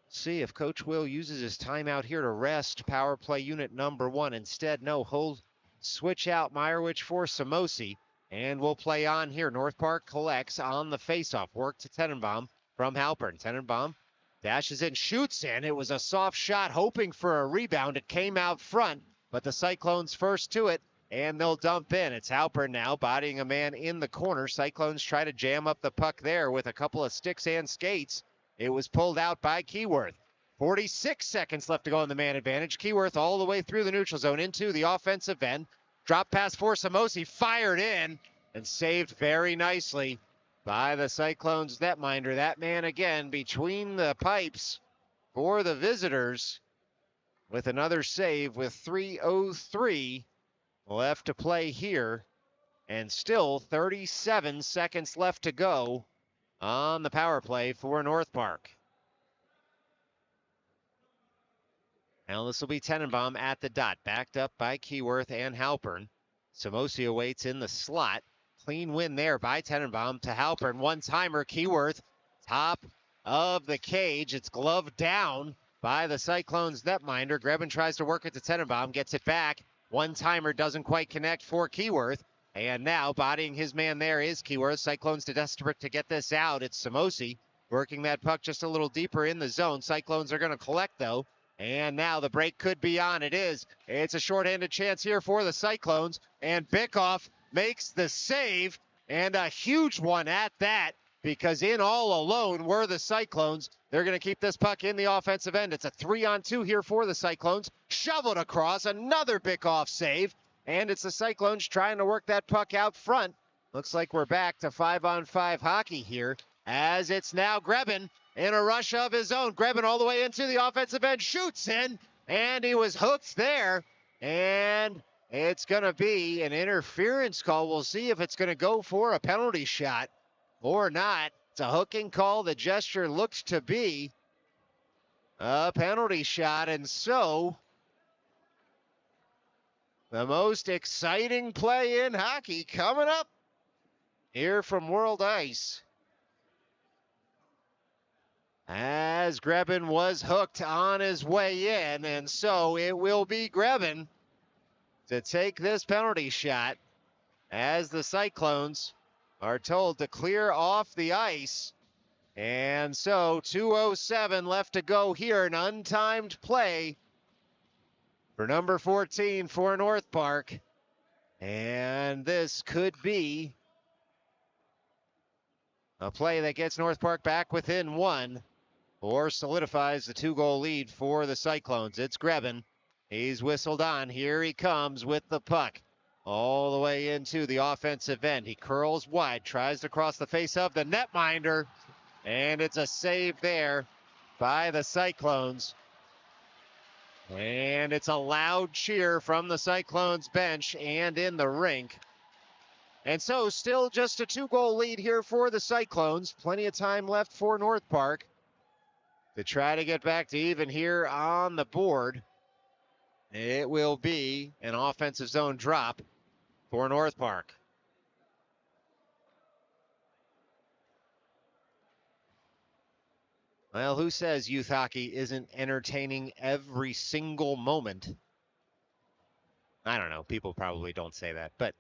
See if Coach Will uses his timeout here to rest power play unit number 1. Instead, no, he'll switch out Meyerowicz for Samosi, and we'll play on here. North Park collects on the faceoff. Work to Tenenbaum from Halpern. Tenenbaum dashes in, shoots in. It was a soft shot, hoping for a rebound. It came out front, but the Cyclones first to it, and they'll dump in. It's Halpern now, bodying a man in the corner. Cyclones try to jam up the puck there with a couple of sticks and skates. It was pulled out by Keyworth. 46 seconds left to go in the man advantage. Keyworth all the way through the neutral zone into the offensive end. Drop pass for Samosi, fired in, and saved very nicely by the Cyclones netminder. That man again between the pipes for the visitors with another save with 3:03 left to play here, and still 37 seconds left to go on the power play for North Park. Now this will be Tenenbaum at the dot, backed up by Keyworth and Halpern. Samosi awaits in the slot. Clean win there by Tenenbaum to Halpern. One-timer, Keyworth, top of the cage. It's gloved down by the Cyclones netminder. Grebin tries to work it to Tenenbaum, gets it back. One-timer doesn't quite connect for Keyworth. And now bodying his man there is Keyworth. Cyclones desperate to get this out. It's Samosi working that puck just a little deeper in the zone. Cyclones are going to collect, though. And now the break could be on. It is. It's a shorthanded chance here for the Cyclones. And Bickoff makes the save, and a huge one at that, because in all alone were the Cyclones. They're going to keep this puck in the offensive end. It's a 3-on-2 here for the Cyclones. Shoveled across, another Bickoff save, and it's the Cyclones trying to work that puck out front. Looks like we're back to 5-on-5 hockey here, as it's now Grebin in a rush of his own. Grebin all the way into the offensive end, shoots in, and he was hooked there, and it's going to be an interference call. We'll see if it's going to go for a penalty shot or not. It's a hooking call. The gesture looks to be a penalty shot, and so the most exciting play in hockey coming up here from World Ice, as Grebin was hooked on his way in, and so it will be Grebin to take this penalty shot, as the Cyclones are told to clear off the ice. And so 2:07 left to go here, an untimed play for number 14 for North Park. And this could be a play that gets North Park back within one, or solidifies the 2-goal lead for the Cyclones. It's Grebin. He's whistled on. Here he comes with the puck all the way into the offensive end. He curls wide, tries to cross the face of the netminder, and it's a save there by the Cyclones. And it's a loud cheer from the Cyclones bench and in the rink. And so still just a 2-goal lead here for the Cyclones. Plenty of time left for North Park to try to get back to even here on the board. It will be an offensive zone drop for North Park. Well, who says youth hockey isn't entertaining every single moment? I don't know. People probably don't say that, but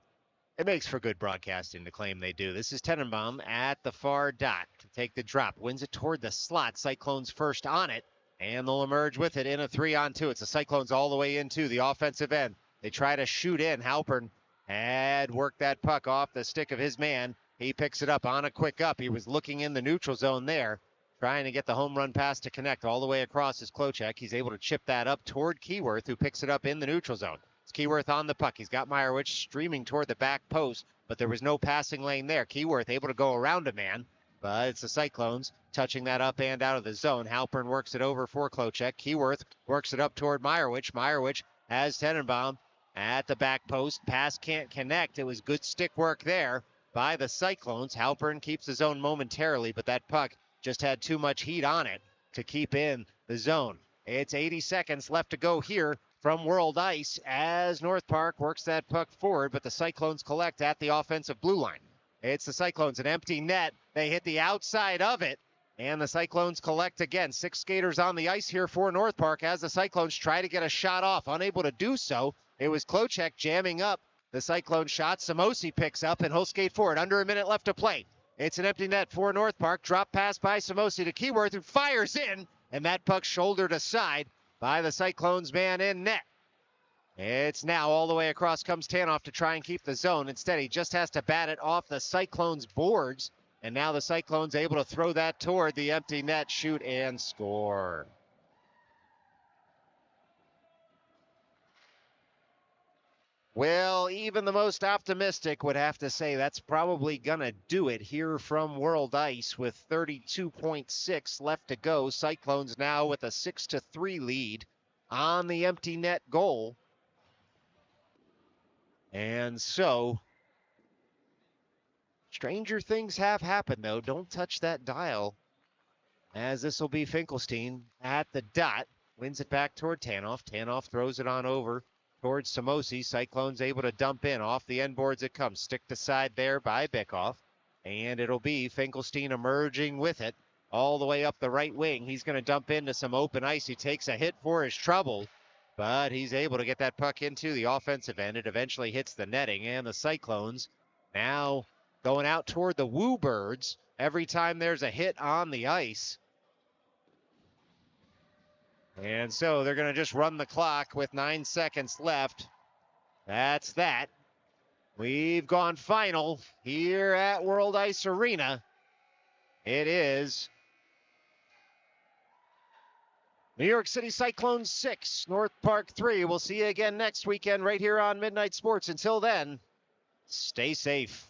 it makes for good broadcasting to claim they do. This is Tenenbaum at the far dot to take the drop. Wins it toward the slot. Cyclones first on it, and they'll emerge with it in a 3-on-2. It's the Cyclones all the way into the offensive end. They try to shoot in. Halpern had worked that puck off the stick of his man. He picks it up on a quick up. He was looking in the neutral zone there, trying to get the home run pass to connect all the way across his Klochek. He's able to chip that up toward Keyworth, who picks it up in the neutral zone. It's Keyworth on the puck. He's got Meyerowicz streaming toward the back post, but there was no passing lane there. Keyworth able to go around a man, but it's the Cyclones touching that up and out of the zone. Halpern works it over for Klochek. Keyworth works it up toward Meyerowicz. Meyerowicz has Tenenbaum at the back post. Pass can't connect. It was good stick work there by the Cyclones. Halpern keeps the zone momentarily, but that puck just had too much heat on it to keep in the zone. It's 80 seconds left to go here from World Ice as North Park works that puck forward, but the Cyclones collect at the offensive blue line. It's the Cyclones, an empty net. They hit the outside of it, and the Cyclones collect again. 6 skaters on the ice here for North Park as the Cyclones try to get a shot off. Unable to do so. It was Klochek jamming up the Cyclone shot. Samosi picks up, and he'll skate forward. Under a minute left to play. It's an empty net for North Park. Drop pass by Samosi to Keyworth, who fires in, and that puck shouldered aside by the Cyclones man in net. It's now all the way across comes Tanoff to try and keep the zone. Instead, he just has to bat it off the Cyclones boards, and now the Cyclones able to throw that toward the empty net, shoot, and score. Well, even the most optimistic would have to say that's probably going to do it here from World Ice with 32.6 left to go. Cyclones now with a 6-3 lead on the empty net goal. And so, stranger things have happened, though. Don't touch that dial, as this will be Finkelstein at the dot. Wins it back toward Tanoff. Tanoff throws it on over towards Samosi. Cyclones able to dump in off the end boards it comes. Stick to side there by Bickoff. And it'll be Finkelstein emerging with it all the way up the right wing. He's going to dump into some open ice. He takes a hit for his trouble, but he's able to get that puck into the offensive end. It eventually hits the netting, and the Cyclones now going out toward the Woo Birds every time there's a hit on the ice. And so they're going to just run the clock with 9 seconds left. That's that. We've gone final here at World Ice Arena. It is New York City Cyclones 6, North Park 3. We'll see you again next weekend right here on Midnight Sports. Until then, stay safe.